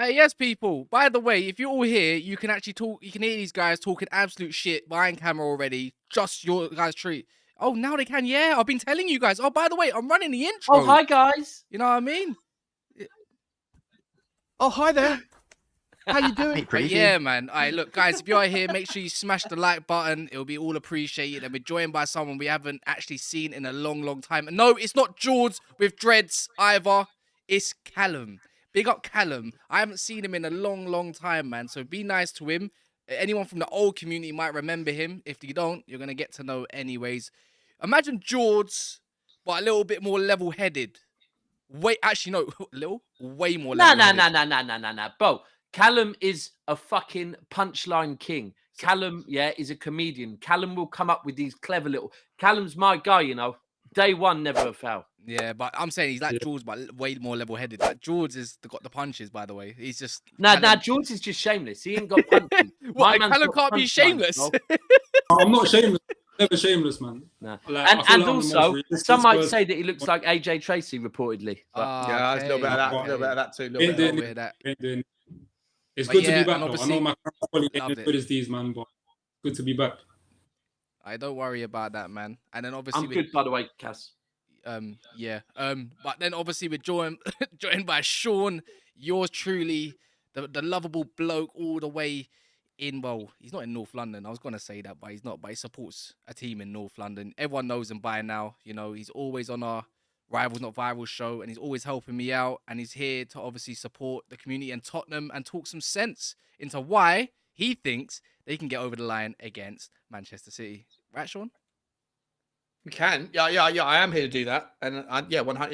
Yes, people. By the way, if you're all here, you can actually talk. You can hear these guys talking absolute shit behind camera already. Just your guys' treat. Oh, now they can. Yeah, I've been telling you guys. Oh, by the way, I'm running the intro. Oh, hi guys. You know what I mean? Oh, hi there. How you doing? But yeah, man. All right, look, guys, if you're here, make sure you smash the like button. It'll be all appreciated. And we're joined by someone we haven't actually seen in a long, long time. And no, it's not George with dreads either. It's Callum. Big up Callum. I haven't seen him in a long, long time, man. So be nice to him. Anyone from the old community might remember him. If you don't, you're going to get to know anyways. Imagine George, but a little bit more level-headed. Wait, actually, no, little, way more level-headed. Nah. Bro, Callum is a fucking punchline king. Callum, is a comedian. Callum will come up with these clever little... Callum's my guy, you know. Day one, never a foul. Yeah, but I'm saying he's like George, but way more level-headed. Like George has got the punches, by the way. He's just... Nah, George is just shameless. He ain't got punches. What, Callum can't be shameless? I'm not shameless. Never shameless, man. Nah. Like, and also, some might say that he looks like AJ Tracy, reportedly. Yeah, there's a little bit of that. A little bit of that too. A little bit of that. It's good to be back. I know my quality ain't as good as these, man, but good to be back. I don't worry about that, man. And then obviously I'm good, by the way, Cass. But then obviously we're joined by Sean, yours truly, the lovable bloke all the way in, well, he's not in North London. I was gonna say that, but he's not. But he supports a team in North London. Everyone knows him by now. You know, he's always on our Rivals Not Viral show, and he's always helping me out. And he's here to obviously support the community and Tottenham and talk some sense into why he thinks they can get over the line against Manchester City. Right, Sean? We can. Yeah. I am here to do that. And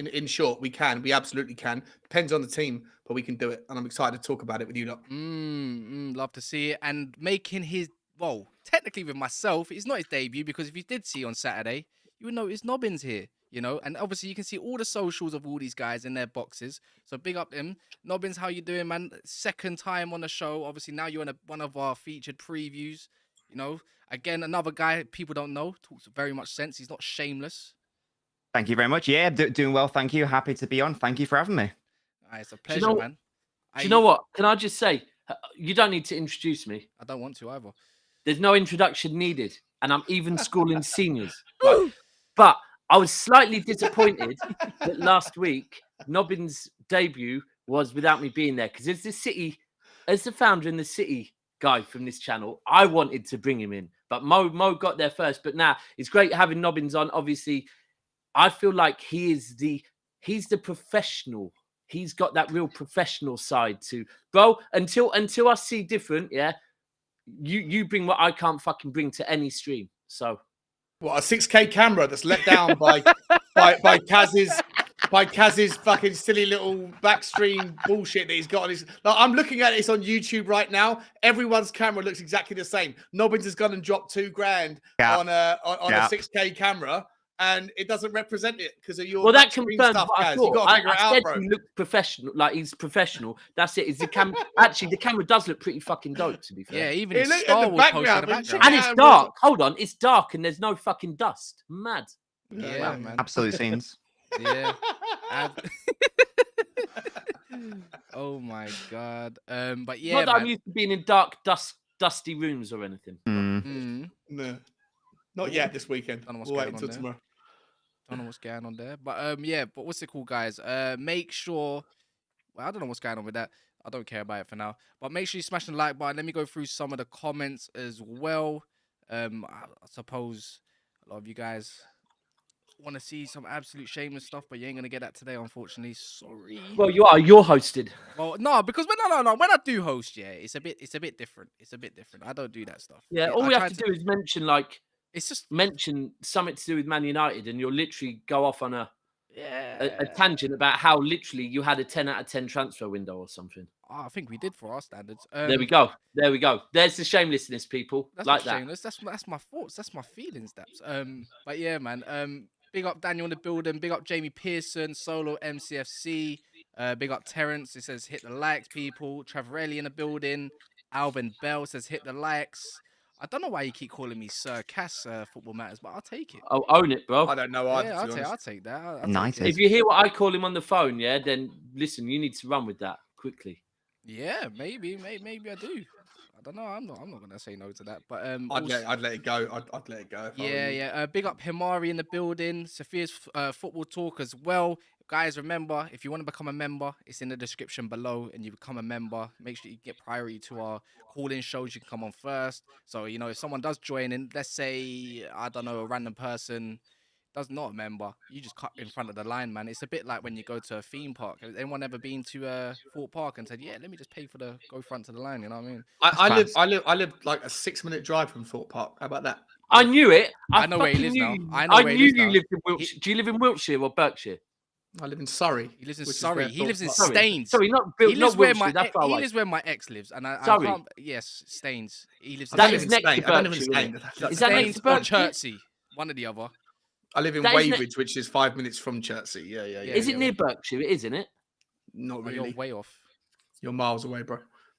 in short, we can. We absolutely can. Depends on the team, but we can do it. And I'm excited to talk about it with you lot. Love to see it. And making his, well, technically with myself, it's not his debut, because if you did see on Saturday, you would know it's Nobbins here, you know. And obviously you can see all the socials of all these guys in their boxes. So big up them. Nobbins, how you doing, man? Second time on the show. Obviously now you're in one of our featured previews, you know. Again, another guy people don't know, talks very much sense. He's not shameless. Thank you very much. Yeah, doing well. Thank you. Happy to be on. Thank you for having me. It's a pleasure, man. Do you know what? Can I just say, you don't need to introduce me. I don't want to either. There's no introduction needed. And I'm even schooling seniors. But I was slightly disappointed that last week, Nobbin's debut was without me being there. Because as the founder in the City guy from this channel, I wanted to bring him in. But Mo got there first. But now it's great having Nobbins on. Obviously, I feel like he's the professional. He's got that real professional side to, bro. Until I see different, you bring what I can't fucking bring to any stream. So, what, a 6K camera that's let down by Kaz's fucking silly little backstream bullshit that he's got on his. Like, I'm looking at this on YouTube right now. Everyone's camera looks exactly the same. Nobbins has gone and dropped $2,000 on a 6K camera, and it doesn't represent it because of your. Well, that confirms stuff, what I Kaz. thought. You got to figure it out, bro. He looked professional, like he's professional. That's it. Is the camera actually? The camera does look pretty fucking dope, to be fair. Yeah, even his Star Wars poster in the background. And it's dark. Hold on, it's dark and there's no fucking dust. Mad. Yeah, man. Absolute scenes. Yeah. Oh my god. But yeah, not that I'm used to being in dark, dusty rooms or anything. No, not yet this weekend. We'll wait until tomorrow. Don't know what's going on there. But but what's it called, guys? Make sure. Well, I don't know what's going on with that. I don't care about it for now. But make sure you smash the like button. Let me go through some of the comments as well. I suppose a lot of you guys want to see some absolute shameless stuff, but you ain't gonna get that today, unfortunately. Sorry. Well, you're hosted. Well, no, because when I do host, it's a bit different. It's a bit different. I don't do that stuff. Yeah, all we have to do is mention it's just mention something to do with Man United, and you'll literally go off on a tangent about how literally you had a 10 out of 10 transfer window or something. I think we did for our standards. There we go. There's the shamelessness, people. That's like not shameless. That's my thoughts. That's my feelings, Daps. But yeah, man. Big up Daniel in the building. Big up Jamie Pearson, Solo MCFC. Big up Terrence. It says hit the likes, people. Travarelli in the building. Alvin Bell says hit the likes. I don't know why you keep calling me Sir Cass Football Matters, but I'll take it. Oh, own it, bro. I don't know either. Yeah, I'll take that. Nice. If you hear what I call him on the phone, then listen, you need to run with that quickly. Yeah, maybe I do. I don't know. I'm not gonna say no to that. But I'd let it go. I'd let it go. If I were you. yeah. Big up Himari in the building. Sophia's football talk as well. Guys, remember, if you want to become a member, it's in the description below, and you become a member. Make sure you get priority to our call-in shows. You can come on first. So if someone does join in, let's say I don't know, a random person does not a member, you just cut in front of the line, man. It's a bit like when you go to a theme park. Has anyone ever been to Fort Park and said, "Yeah, let me just pay for the go front to the line"? You know what I mean? I live like a 6-minute drive from Thorpe Park. How about that? I knew it. I know where he lives now. I knew you lived in Wiltshire. Do you live in Wiltshire or Berkshire? I live in Surrey. He lives in Surrey. He lives in Sorry. Staines. Sorry, not He lives where Wiltshire. That's far he away. lives where my ex lives, and I Surrey. can't. Yes, Staines. He lives in That live is in next to Spain. I don't live in Berkshire. Spain. isn't it? That's Is that Staines next to or Berkshire? Chertsey, one or the other. I live in That is Weybridge, which is 5 minutes from Chertsey. Yeah. Is it near Berkshire? It is, isn't it? Not Oh, really. you're way off. You're miles away, bro.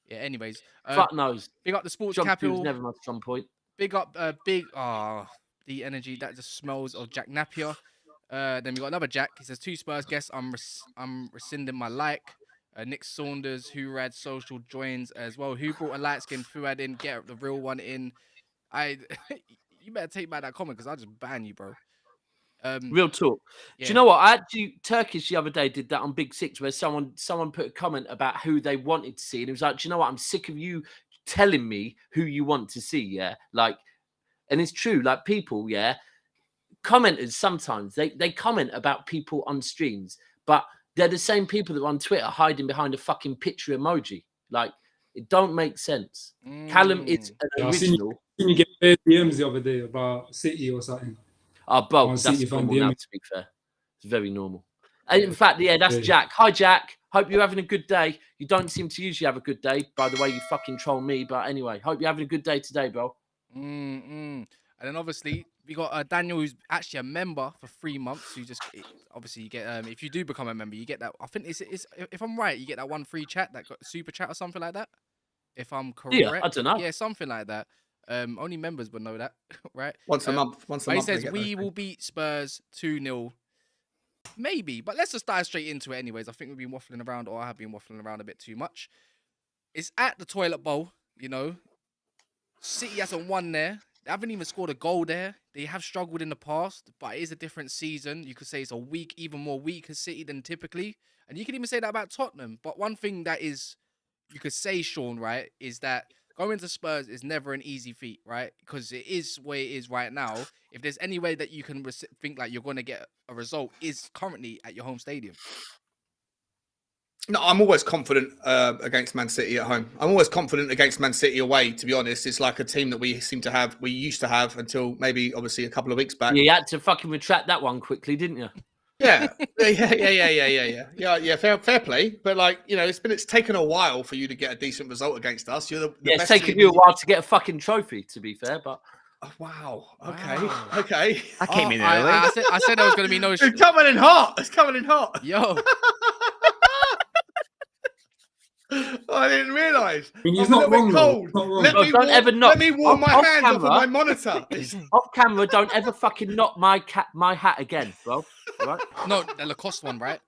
Yeah. Anyways, Fuck knows. big up the sports Geography was capital. never my strong point. Big up, the energy that just smells of Jack Napier. Then we got another Jack. He says 2 Spurs guests. I'm rescinding my like. Nick Saunders, who read social joins as well. Who brought a light skinned Fuad in? Get the real one in. You better take back that comment because I'll just ban you, bro. Real talk. Yeah. Do you know what? I actually Turkish the other day did that on Big Six where someone put a comment about who they wanted to see, and it was like, do you know what? I'm sick of you telling me who you want to see. Yeah, like, and it's true. Like people, yeah, commenters sometimes they comment about people on streams, but they're the same people that are on Twitter hiding behind a fucking picture emoji. Like, it don't make sense. Callum is an original. Seen you get DMs the other day about City or something. Bo, On that's City fan normal now, DM. to be fair. It's very normal. And in fact, yeah, that's Jack. Hi, Jack. Hope you're having a good day. You don't seem to usually have a good day, by the way you fucking troll me. But anyway, hope you're having a good day today, bro. And then obviously we got Daniel, who's actually a member for 3 months. You just obviously you get if you do become a member, you get that. I think it's if I'm right, you get that 1 free chat, that got super chat or something like that. If I'm correct, Yeah, I don't know. Yeah, something like that. Only members would know that, right? Once a month. Once a But he month. says we will beat Spurs 2-0. Maybe, but let's just dive straight into it anyways. I think we've been waffling around, or I have been waffling around a bit too much. It's at the toilet bowl, City hasn't won there. They haven't even scored a goal there. They have struggled in the past, but it is a different season. You could say it's a weak, even more weaker City than typically. And you can even say that about Tottenham. But one thing that is, you could say, Sean, right, is that going to Spurs is never an easy feat, right? Because it is where it is right now. If there's any way that you can think like you're going to get a result, is currently at your home stadium. No, I'm always confident against Man City at home. I'm always confident against Man City away, to be honest. It's like a team that we used to have until maybe obviously a couple of weeks back. You had to fucking retract that one quickly, didn't you? Yeah. Fair play. But it's taken a while for you to get a decent result against us. You're the It's best taken team you a while to get a fucking trophy, to be fair, but Oh, wow. Okay. I came in early. I said there was going to be no... It's coming in hot. Yo. I didn't realise. I mean, he's not wrong, though. Let me warm my hands off of my monitor. Off camera, don't ever fucking knock my hat again, bro. Right? No, the Lacoste one, right?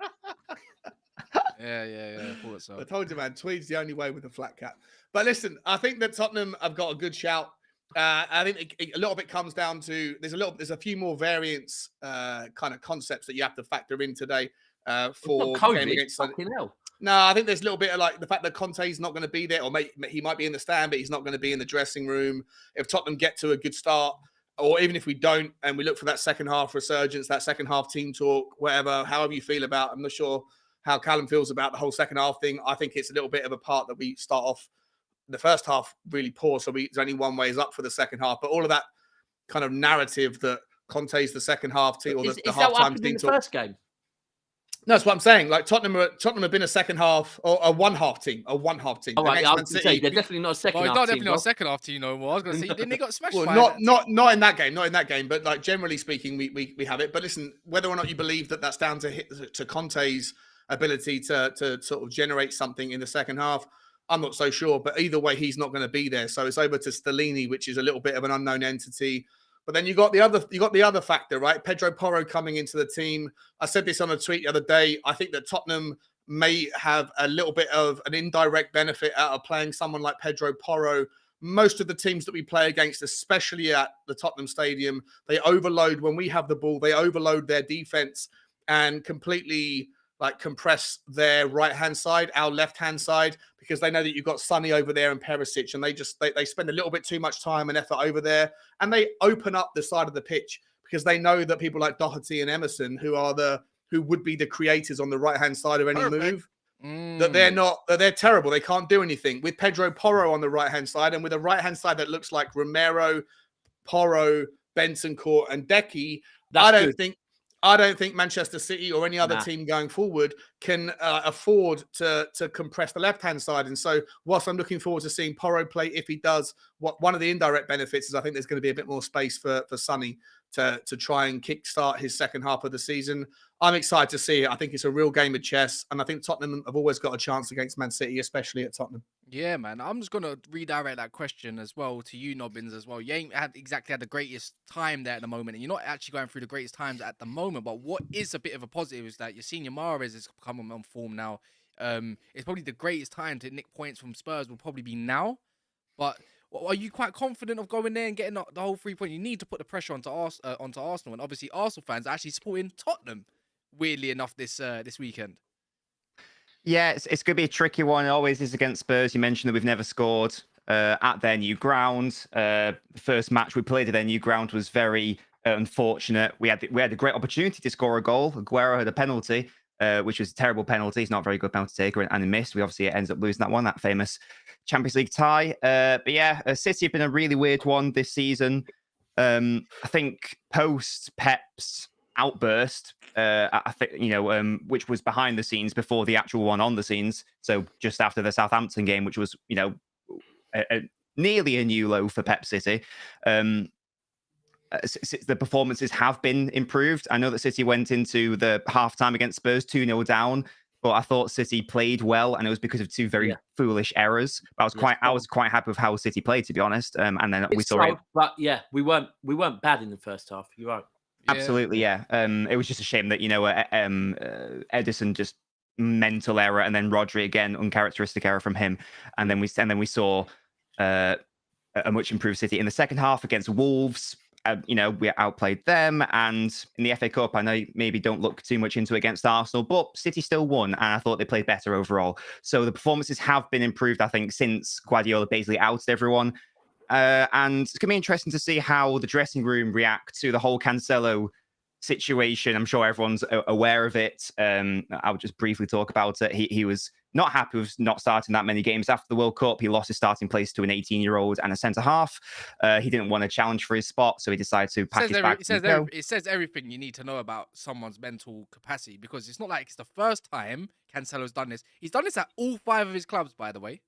Yeah. I thought so. I told you, man. Tweed's the only way with a flat cap. But listen, I think that Tottenham have got a good shout. I think a little bit comes down to there's a few more variants, kind of concepts that you have to factor in today for the game against fucking hell. No, I think there's a little bit of like the fact that Conte's not going to be there, or he might be in the stand, but he's not going to be in the dressing room. If Tottenham get to a good start, or even if we don't, and we look for that second half resurgence, that second half team talk, however you feel about, I'm not sure how Callum feels about the whole second half thing. I think it's a little bit of a part that we start off the first half really poor, so there's only one way is up for the second half. But all of that kind of narrative that Conte's the second half team, or the halftime team talk. First game. No, that's what I'm saying. Like Tottenham have been a second half or a one-half team. Oh, right, I was say, they're definitely not a second half team. Definitely not a second half team no more. I was going to say, didn't they got smashed? Well, not in that game. But like generally speaking, we have it. But listen, whether or not you believe that that's down to Conte's ability to sort of generate something in the second half, I'm not so sure. But either way, he's not going to be there. So it's over to Stellini, which is a little bit of an unknown entity. But then you got the other factor, right? Pedro Porro coming into the team. I said this on a tweet the other day. I think that Tottenham may have a little bit of an indirect benefit out of playing someone like Pedro Porro. Most of the teams that we play against, especially at the Tottenham Stadium, they overload when we have the ball. They overload their defense and completely like compress their right-hand side, our left-hand side, because they know that you've got Sonny over there and Perisic, and they spend a little bit too much time and effort over there, and they open up the side of the pitch because they know that people like Doherty and Emerson, who would be the creators on the right-hand side of any move, that they're terrible. They can't do anything. With Pedro Porro on the right-hand side, and with a right-hand side that looks like Romero, Porro, Bentancur, and Decky, I don't think Manchester City or any other team going forward can afford to compress the left-hand side. And so whilst I'm looking forward to seeing Porro play, if he does, one of the indirect benefits is I think there's going to be a bit more space for Sonny to try and kickstart his second half of the season. I'm excited to see it. I think it's a real game of chess. And I think Tottenham have always got a chance against Man City, especially at Tottenham. Yeah, man. I'm just going to redirect that question as well to you, Nobbins, as well. You ain't exactly had the greatest time there at the moment, and you're not actually going through the greatest times at the moment. But what is a bit of a positive is that your senior Mahrez is coming on form now. It's probably the greatest time to nick points from Spurs will probably be now. But are you quite confident of going there and getting the whole 3 point? You need to put the pressure onto Arsenal, and obviously Arsenal fans are actually supporting Tottenham, weirdly enough, this weekend. Yeah, it's going to be a tricky one. It always is against Spurs. You mentioned that we've never scored at their new ground. The first match we played at their new ground was very unfortunate. We had a great opportunity to score a goal. Aguero had a penalty, which was a terrible penalty. He's not a very good penalty taker, and he missed. We obviously ends up losing that one, that famous Champions League tie. But yeah, City have been a really weird one this season. I think post Pep's outburst, I think, which was behind the scenes before the actual one on the scenes. So just after the Southampton game, which was, nearly a new low for Pep City. The performances have been improved. I know that City went into the halftime against Spurs 2-0 down, but I thought City played well, and it was because of two very foolish errors. But I was quite happy with how City played, to be honest. And then we saw it. But yeah, we weren't bad in the first half. You're right. Absolutely, yeah. It was just a shame that Edison just mental error, and then Rodri again uncharacteristic error from him, and then we saw a much improved City in the second half against Wolves. We outplayed them, and in the FA Cup, I know you maybe don't look too much into against Arsenal, but City still won, and I thought they played better overall. So the performances have been improved, I think, since Guardiola basically outed everyone. And it's going to be interesting to see how the dressing room react to the whole Cancelo situation. I'm sure everyone's aware of it. I'll just briefly talk about it. He was not happy with not starting that many games after the World Cup. He lost his starting place to an 18-year-old and a centre-half. He didn't want a challenge for his spot, so he decided to pack his bags and go. It says everything you need to know about someone's mental capacity, because it's not like it's the first time Cancelo's done this. He's done this at all 5 of his clubs, by the way.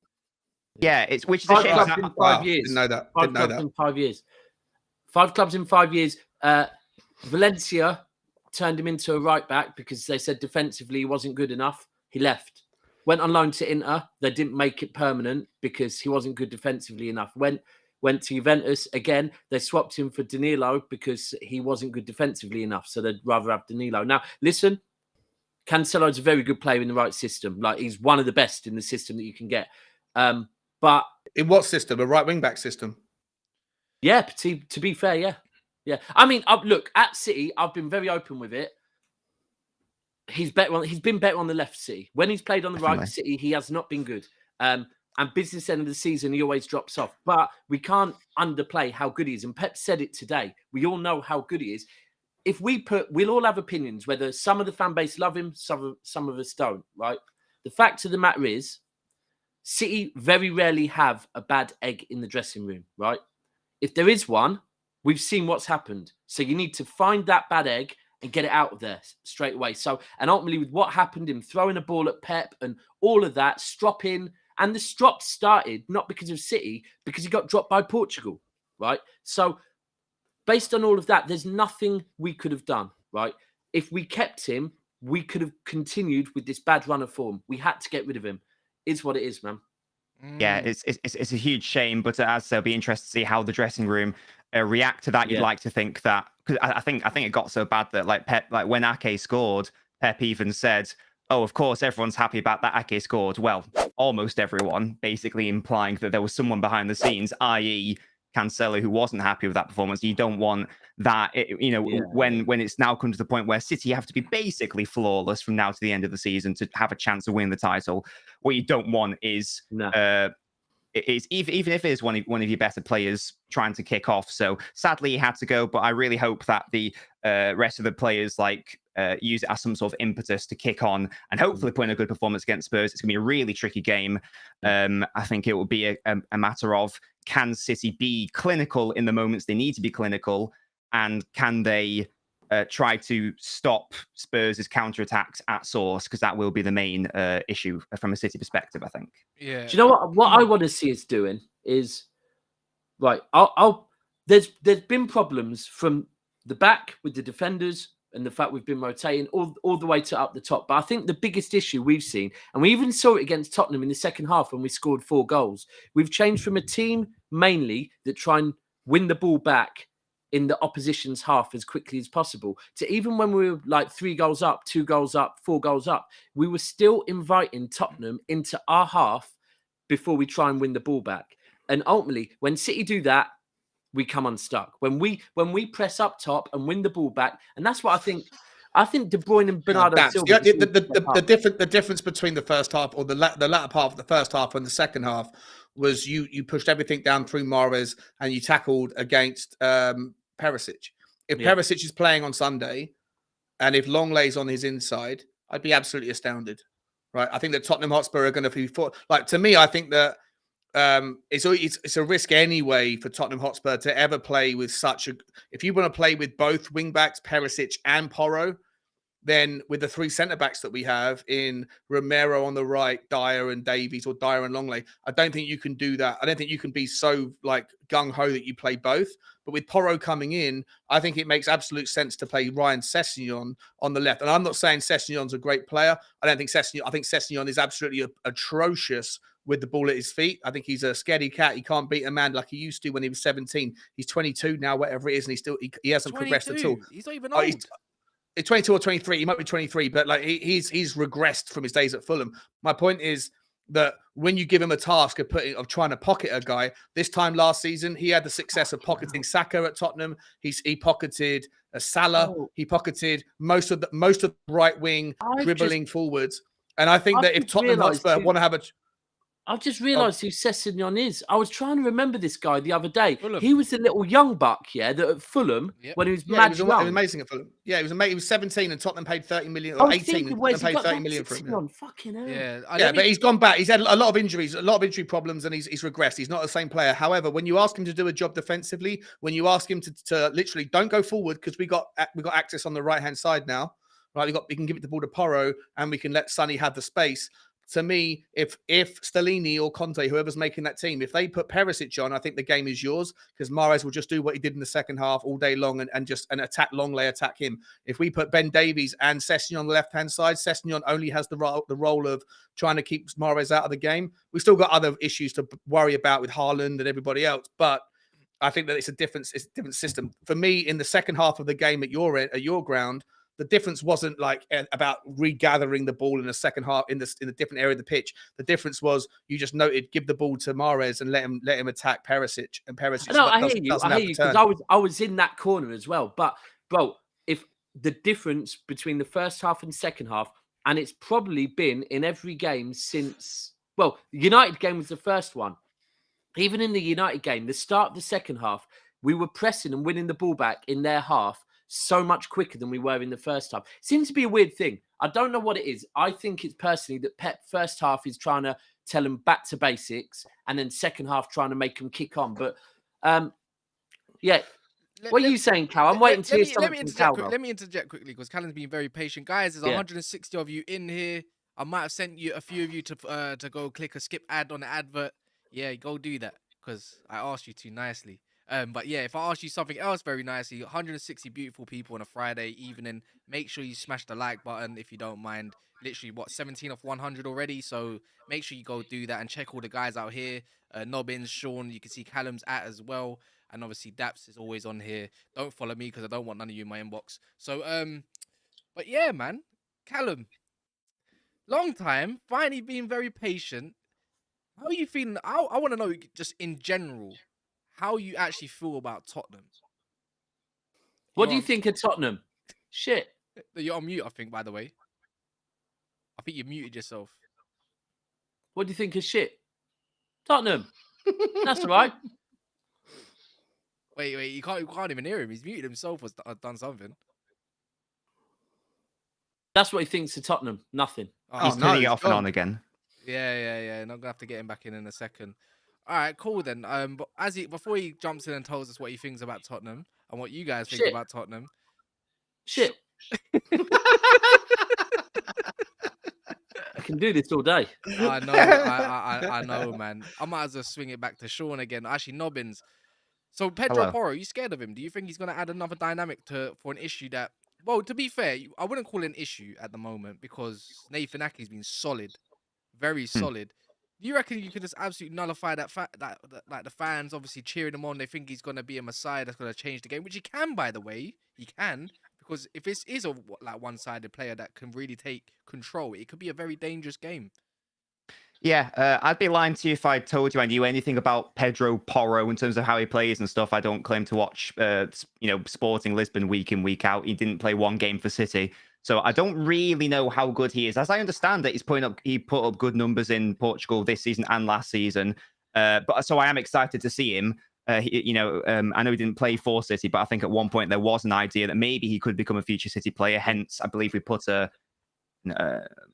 Yeah, which is a shame. 5 clubs in 5 years. Didn't know that. 5 clubs in 5 years. 5 clubs in 5 years. Valencia turned him into a right back because they said defensively he wasn't good enough. He left. Went on loan to Inter. They didn't make it permanent because he wasn't good defensively enough. Went to Juventus. Again, they swapped him for Danilo because he wasn't good defensively enough. So they'd rather have Danilo. Now, listen, Cancelo's a very good player in the right system. Like, he's one of the best in the system that you can get. But in what system? A right wing back system? Yeah, to be fair, yeah. I mean, look, at City, I've been very open with it. He's been better on the left City. When he's played on the right City, he has not been good. And business end of the season, he always drops off. But we can't underplay how good he is. And Pep said it today. We all know how good he is. We'll all have opinions, whether some of the fan base love him, some of us don't, right? The fact of the matter is, City very rarely have a bad egg in the dressing room, right? If there is one, we've seen what's happened. So you need to find that bad egg and get it out of there straight away. So, and ultimately with what happened, him throwing a ball at Pep and all of that, stropping, and the strop started not because of City, because he got dropped by Portugal, right? So based on all of that, there's nothing we could have done, right? If we kept him, we could have continued with this bad run of form. We had to get rid of him. Is what it is, man. Yeah, it's a huge shame, but as so, be interested to see how the dressing room react to that. You'd like to think that, because I think it got so bad that like Pep, like when Ake scored, Pep even said, oh, of course, everyone's happy about that Ake scored. Well, almost everyone, basically implying that there was someone behind the scenes, i.e. Cancelo, who wasn't happy with that performance. You don't want that, when it's now come to the point where City have to be basically flawless from now to the end of the season to have a chance to win the title. What you don't want is even if it is one of your better players trying to kick off. So sadly, he had to go, but I really hope that the rest of the players use it as some sort of impetus to kick on and hopefully put in a good performance against Spurs. It's going to be a really tricky game. I think it will be a matter of, can City be clinical in the moments they need to be clinical, and can they try to stop Spurs' counterattacks at source, because that will be the main issue from a City perspective, I think. Yeah. Do you know what I want to see us doing is, right, there's been problems from the back with the defenders and the fact we've been rotating all the way to up the top. But I think the biggest issue we've seen, and we even saw it against Tottenham in the second half when we scored 4 goals, we've changed from a team mainly that try and win the ball back in the opposition's half as quickly as possible, to even when we were like 3 goals up, 2 goals up, 4 goals up, we were still inviting Tottenham into our half before we try and win the ball back. And ultimately, when City do that, we come unstuck. When we press up top and win the ball back, and that's what I think. I think De Bruyne and Bernardo Silva. The difference between the first half, or the latter part of the first half and the second half, was you pushed everything down through Mahrez and you tackled against Perisic. If Perisic is playing on Sunday, and if Longlay's on his inside, I'd be absolutely astounded. Right? I think that Tottenham Hotspur are going to be to me. I think that it's a risk anyway for Tottenham Hotspur to ever play with such a. If you want to play with both wing backs, Perisic and Porro, then with the 3 centre backs that we have in Romero on the right, Dyer and Davies, or Dyer and Longley, I don't think you can do that. I don't think you can be so gung ho that you play both. But with Porro coming in, I think it makes absolute sense to play Ryan Sessegnon on the left. And I'm not saying Sessegnon's a great player. I think Sessegnon is absolutely atrocious with the ball at his feet. I think he's a scaredy cat. He can't beat a man like he used to when he was 17. He's 22 now, whatever it is, and he hasn't progressed at all. He's not even old. He's 22 or 23. He might be 23, but he's regressed from his days at Fulham. My point is that when you give him a task of trying to pocket a guy, this time last season he had the success of pocketing Saka at Tottenham. He pocketed Salah. He pocketed most of the right wing dribbling forwards. And I think that if Tottenham Hotspur want to have a I've just realised who Sessegnon is. I was trying to remember this guy the other day. Fulham. He was the little young buck, that at Fulham when he was mad young. He was amazing at Fulham. Yeah, he was 17 and Tottenham paid 30 million, or 18 and Tottenham paid 30 million for him. Fucking hell. Yeah, but he's gone back. He's had a lot of injuries, a lot of injury problems, and he's regressed. He's not the same player. However, when you ask him to do a job defensively, when you ask him to literally don't go forward, because we got access on the right-hand side now, right? We can give it the ball to Porro, and we can let Sonny have the space. To me, if Stellini or Conte, whoever's making that team, if they put Perisic on, I think the game is yours, because Mahrez will just do what he did in the second half all day long and attack Longley, attack him. If we put Ben Davies and Sessegnon on the left-hand side, Sessegnon only has the role of trying to keep Mahrez out of the game. We've still got other issues to worry about with Haaland and everybody else, but I think that it's a different system. For me, in the second half of the game at your ground, the difference wasn't about regathering the ball in the second half in a different area of the pitch. The difference was you just noted, give the ball to Mahrez and let him attack Perisic. And Perisic. No, I hear you because I was in that corner as well. But bro, if the difference between the first half and second half, and it's probably been in every game since the United game was the first one. Even in the United game, the start of the second half, we were pressing and winning the ball back in their half so much quicker than we were in the first half. Seems to be a weird thing. I don't know what it is. I think it's personally that Pep first half is trying to tell them back to basics, and then second half trying to make them kick on. But what are you saying, Cal? I'm waiting to hear something from Cal. Let me interject quickly, because Callum's been very patient. Guys, there's 160 of you in here. I might have sent a few of you to go click a skip ad on the advert. Yeah, go do that, because I asked you to nicely. But yeah, if I ask you something else very nicely, 160 beautiful people on a Friday evening, make sure you smash the like button if you don't mind. Literally, 17 off 100 already, so make sure you go do that and check all the guys out here. Nobbins, Sean, you can see Callum's as well, and obviously Daps is always on here. Don't follow me because I don't want none of you in my inbox. So, but yeah, man, Callum, Long time. Finally being very patient. How are you feeling? I want to know, just in general, how you actually feel about Tottenham. What do you think of Tottenham? Shit. You're on mute, I think, by the way. I think you muted yourself. What do you think of shit? Tottenham. That's all right. Wait, you can't even hear him. He's muted himself or done something. That's what he thinks of Tottenham. Nothing. He's turning it off and on again. Yeah. Not gonna have to get him back in a second. All right, cool then. But before he jumps in and tells us what he thinks about Tottenham and what you guys think about Tottenham. Shit. I can do this all day. I know, I know, man. I might as well swing it back to Sean again. Actually, Nobbins. So Pedro Porro, are you scared of him? Do you think he's going to add another dynamic for an issue that? Well, to be fair, I wouldn't call it an issue at the moment because Nathan Ake's been solid, very solid. Do you reckon you could just absolutely nullify that fact that like the fans obviously cheering him on? They think he's going to be a messiah that's going to change the game, which he can, by the way. He can. Because if this is a one-sided player that can really take control, it could be a very dangerous game. Yeah, I'd be lying to you if I told you I knew anything about Pedro Porro in terms of how he plays and stuff. I don't claim to watch, Sporting Lisbon week in, week out. He didn't play one game for City, so I don't really know how good he is. As I understand it, he put up good numbers in Portugal this season and last season. But so I am excited to see him. I know he didn't play for City, but I think at one point there was an idea that maybe he could become a future City player. Hence, I believe we put a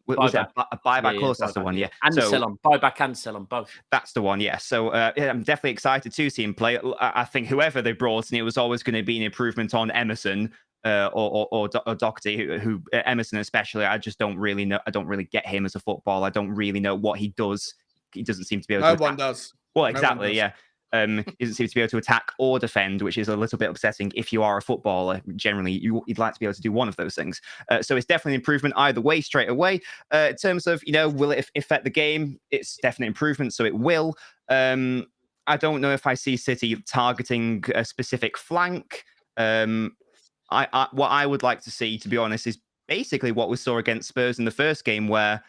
buyback clause. That's the one, yeah. And sell on, buyback and sell on both. That's the one, yeah. So I'm definitely excited to see him play. I think whoever they brought in, it was always going to be an improvement on Emerson or Doherty, who Emerson especially. I just don't really know. I don't really get him as a footballer. I don't really know what he does. He doesn't seem to be able to. No one does. Well, exactly, yeah. He doesn't seem to be able to attack or defend, which is a little bit upsetting. If you are a footballer, generally, you'd like to be able to do one of those things. So it's definitely an improvement either way, straight away. In terms of, will it affect the game? It's definitely improvement, so it will. I don't know if I see City targeting a specific flank. What I would like to see, to be honest, is basically what we saw against Spurs in the first game, where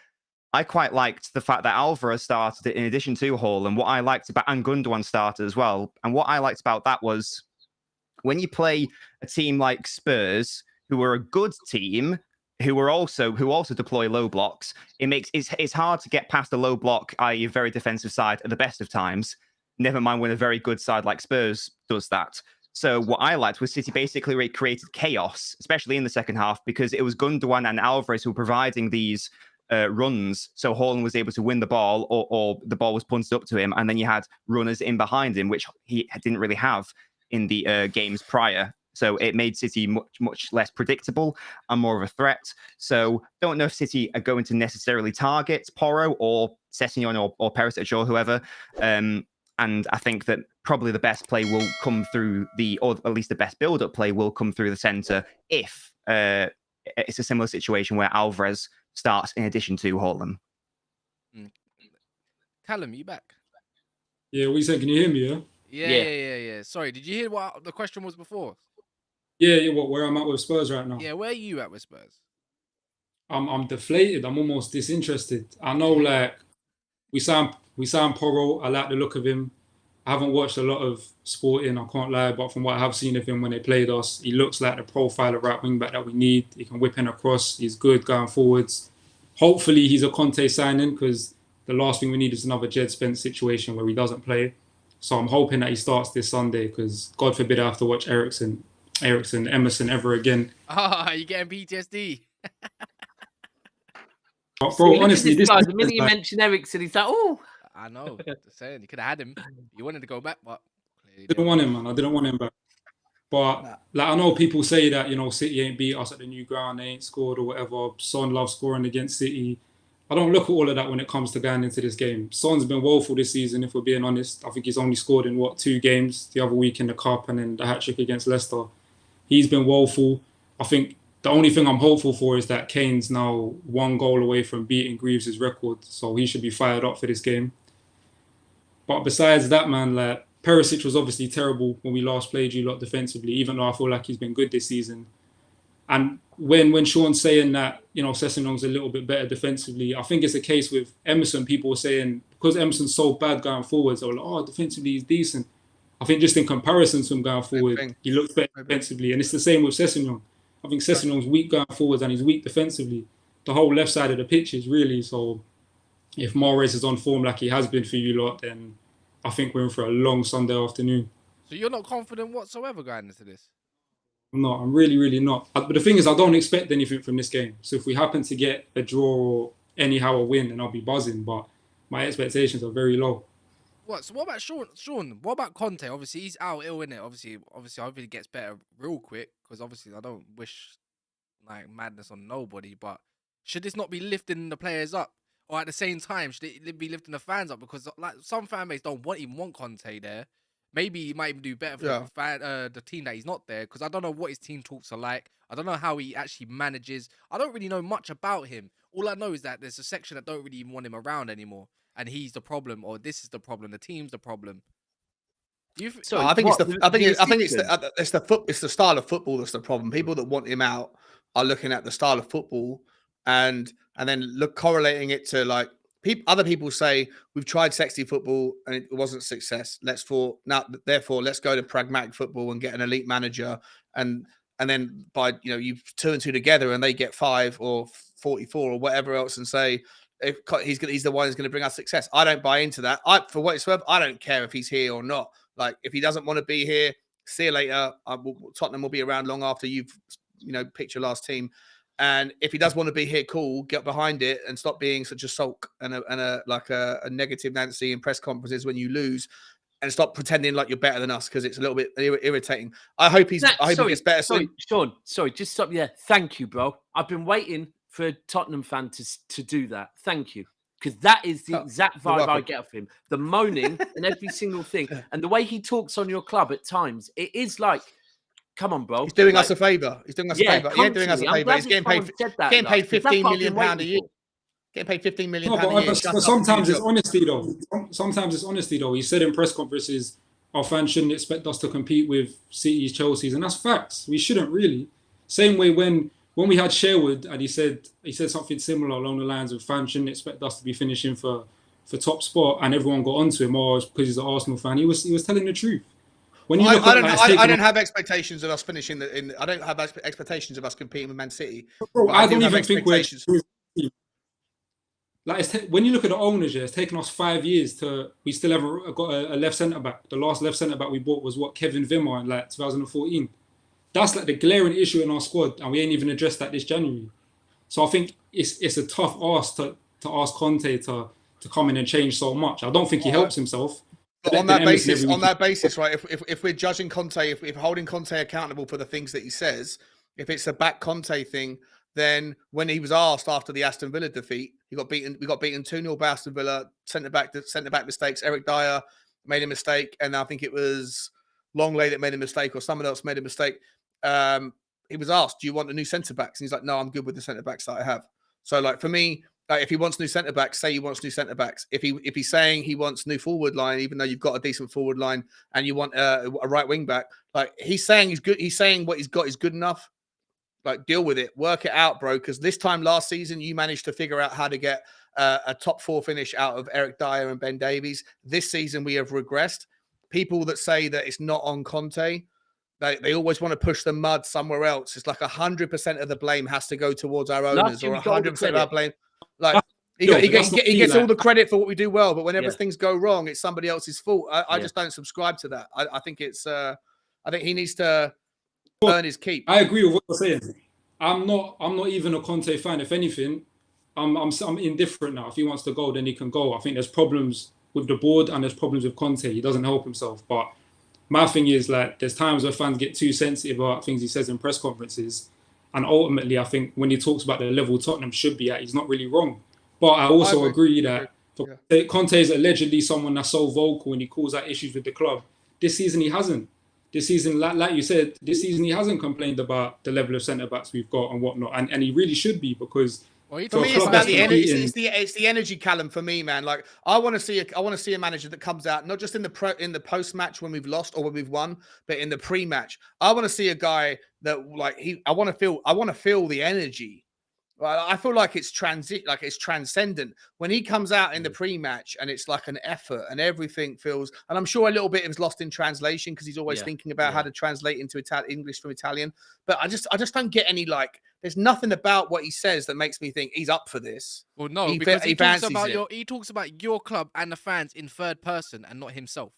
I quite liked the fact that Alvarez started in addition to Hall, and what I liked about and Gundogan started as well. And what I liked about that was when you play a team like Spurs, who are a good team, who also deploy low blocks, it's hard to get past a low block, i.e., a very defensive side at the best of times. Never mind when a very good side like Spurs does that. So what I liked was City basically created chaos, especially in the second half, because it was Gundogan and Alvarez who were providing these runs, so Haaland was able to win the ball, or the ball was punted up to him, and then you had runners in behind him, which he didn't really have in the games prior. So it made City much less predictable and more of a threat. So don't know if City are going to necessarily target Porro or Sessegnon or Perisic or whoever. And I think that probably the best play will come through or at least the best build-up play will come through the centre if it's a similar situation where Alvarez starts in addition to Haaland. Callum, you back? Yeah, what you saying? Can you hear me? Yeah. Sorry, did you hear what the question was before? Yeah. Where I'm at with Spurs right now? Yeah, where are you at with Spurs? I'm deflated. I'm almost disinterested. I know, like we signed Porro. I like the look of him. I haven't watched a lot of Sporting, I can't lie, but from what I have seen of him when they played us, he looks like the profile of right wing back that we need. He can whip in across. He's good going forwards. Hopefully he's a Conte signing, because the last thing we need is another Jed Spence situation where he doesn't play. So I'm hoping that he starts this Sunday, because God forbid I have to watch Emerson ever again. You're getting PTSD. But bro, honestly, this guy, the minute you mention Eriksen, he's like, oh. I know. Just saying, you could have had him. You wanted to go back, but I didn't want him, man. I didn't want him back. But like, I know people say that, City ain't beat us at the new ground, they ain't scored or whatever. Son loves scoring against City. I don't look at all of that when it comes to going into this game. Son's been woeful this season, if we're being honest. I think he's only scored in 2 games, the other week in the Cup and then the hat-trick against Leicester. He's been woeful. I think the only thing I'm hopeful for is that Kane's now 1 goal away from beating Greaves' record, so he should be fired up for this game. But besides that, man, like Perisic was obviously terrible when we last played you lot defensively, even though I feel like he's been good this season. And when Sean's saying that, Sessegnong's a little bit better defensively, I think it's a case with Emerson. People were saying, because Emerson's so bad going forwards, they were like, oh, defensively he's decent. I think just in comparison to him going forward, he looks better defensively. And it's the same with Sessegnong. I think Sessegnong's weak going forwards and he's weak defensively. The whole left side of the pitch is really. So if Mahrez is on form like he has been for you lot, then I think we're in for a long Sunday afternoon. So you're not confident whatsoever going into this? No, I'm really, really not. But the thing is, I don't expect anything from this game. So if we happen to get a draw or anyhow a win, then I'll be buzzing. But my expectations are very low. What? So what about Sean? What about Conte? Obviously, he's out ill, innit? Obviously, I hope he gets better real quick, because obviously I don't wish like madness on nobody. But should this not be lifting the players up, or at the same time should it be lifting the fans up? Because like some fan base don't even want Conte there. Maybe he might even do better for the team that he's not there, because I don't know what his team talks are like. I don't know how he actually manages. I don't really know much about him. All I know is that there's a section that don't really even want him around anymore, and he's the problem, or this is the problem. The team's the problem. I think it's the style of football that's the problem. People that want him out are looking at the style of football and then correlating it to like. Other people say we've tried sexy football and it wasn't a success. Therefore, let's go to pragmatic football and get an elite manager, and then by you 2 and 2 together and they get 5 or 44 or whatever else, and say he's the one who's going to bring us success. I don't buy into that. For what it's worth, I don't care if he's here or not. Like if he doesn't want to be here, see you later. Tottenham will be around long after you've picked your last team. And if he does want to be here, cool, get behind it and stop being such a sulk and a negative Nancy in press conferences when you lose, and stop pretending like you're better than us, because it's a little bit irritating. I hope he gets better. Sean, just stop you there. Thank you, bro. I've been waiting for a Tottenham fan to do that. Thank you. Because that is the exact vibe I get off him. The moaning and every single thing. And the way he talks on your club at times, it is like, come on, bro. He's doing us a favour. He ain't doing us a favour. He's getting paid £15 million a year. Getting paid £15 million a year. But sometimes it's honesty, though. Sometimes it's honesty, though. He said in press conferences, our fans shouldn't expect us to compete with City's, Chelsea's, and that's facts. We shouldn't really. Same way when we had Sherwood, and he said something similar along the lines of fans shouldn't expect us to be finishing for top spot, and everyone got onto him, because he's an Arsenal fan. He was telling the truth. When you I don't have expectations of us finishing I don't have expectations of us competing with Man City. Bro, I don't even think we're. When you look at the owners, it's taken us 5 years we still haven't got a left centre back. The last left centre back we bought was Kevin Wimmer in 2014. That's like the glaring issue in our squad, and we ain't even addressed that this January. So I think it's a tough ask to ask Conte to come in and change so much. I don't think he helps himself. But on that basis, right? If we're judging Conte, if we're holding Conte accountable for the things that he says, if it's a back Conte thing, then when he was asked after the Aston Villa defeat, we got beaten 2-0 by Aston Villa, centre back mistakes. Eric Dyer made a mistake, and I think it was Longley that made a mistake, or someone else made a mistake. He was asked, "Do you want a new centre backs?" And he's like, "No, I'm good with the centre backs that I have." So, like for me, if he wants new centre backs, say he wants new centre backs. If he's saying he wants new forward line, even though you've got a decent forward line, and you want a right wing back, like he's saying he's good. He's saying what he's got is good enough. Like deal with it, work it out, bro. Because this time last season, you managed to figure out how to get a top 4 finish out of Eric Dyer and Ben Davies. This season, we have regressed. People that say that it's not on Conte, they always want to push the mud somewhere else. It's like 100% of the blame has to go towards our owners, or 100% of our blame. Like he gets all the credit for what we do well, but whenever things go wrong, it's somebody else's fault. I just don't subscribe to that. I think it's. I think he needs to earn his keep. I agree with what you're saying. I'm not even a Conte fan. If anything, I'm indifferent now. If he wants to go, then he can go. I think there's problems with the board and there's problems with Conte. He doesn't help himself. But my thing is, like, there's times where fans get too sensitive about things he says in press conferences. And ultimately, I think when he talks about the level Tottenham should be at, he's not really wrong. But I also agree that Conte is allegedly someone that's so vocal and he calls out issues with the club. This season, he hasn't. This season, like you said, this season he hasn't complained about the level of centre-backs we've got and whatnot. And he really should be, because Well, you For me, talking it's about the Club energy. competing. It's the energy, Callum. For me, man, like I want to see a manager that comes out not just in the post match when we've lost or when we've won, but in the pre match. I want to see a guy that I want to feel the energy. I feel like it's transcendent when he comes out in the pre-match, and it's like an effort, and everything feels. And I'm sure a little bit is lost in translation because he's always thinking about how to translate into English from Italian. But I just don't get any like. There's nothing about what he says that makes me think he's up for this. Well, no, because he talks about your club and the fans in third person and not himself.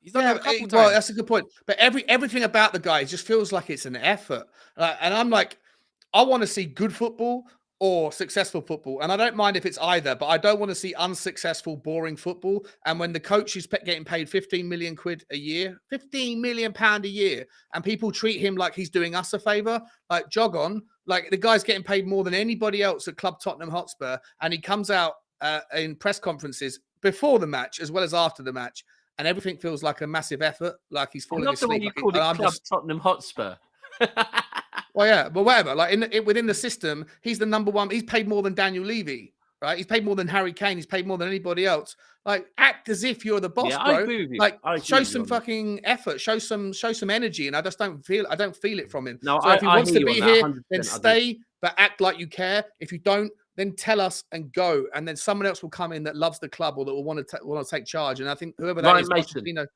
He's done that a couple times. Well, that's a good point. But everything about the guy just feels like it's an effort, and I'm like. I want to see good football or successful football. And I don't mind if it's either, but I don't want to see unsuccessful, boring football. And when the coach is getting paid 15 million quid a year, 15 million pound a year, and people treat him like he's doing us a favor, like jog on, like the guy's getting paid more than anybody else at Club Tottenham Hotspur. And he comes out in press conferences before the match, as well as after the match. And everything feels like a massive effort, like he's falling asleep. The way you called it Club Tottenham Hotspur. Well, yeah, but whatever. Like within the system, he's the number one. He's paid more than Daniel Levy, right? He's paid more than Harry Kane. He's paid more than anybody else. Like, act as if you're the boss, bro. I agree with you. Like, show some fucking effort. Show some energy. And I don't feel it from him. No, so if he wants to be here, then stay, but act like you care. If you don't, then tell us and go. And then someone else will come in that loves the club or that will want to take charge. And I think whoever that is, Pochettino.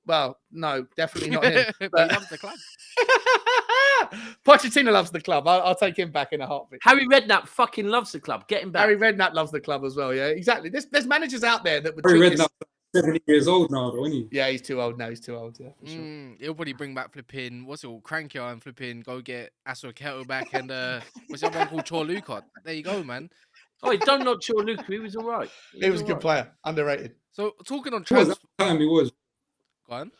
Well, no, definitely not him. But he loves the club. Pochettino loves the club. I'll take him back in a heartbeat. Harry Redknapp fucking loves the club. Get him back. Harry Redknapp loves the club as well. Yeah, exactly. There's managers out there that would. Harry Redknapp's 70 years old now, though, isn't he? Yeah, he's too old now. He's too old. Yeah, for sure. He'll probably bring back flipping. What's it all? Cranky and flipping. Go get Asa Kettle back and what's that one called? Chor Luca. There you go, man. Oh, don't knock Chor Luca. He was all right. He was a good player. Underrated. So talking on transfer. Time he was. Go on.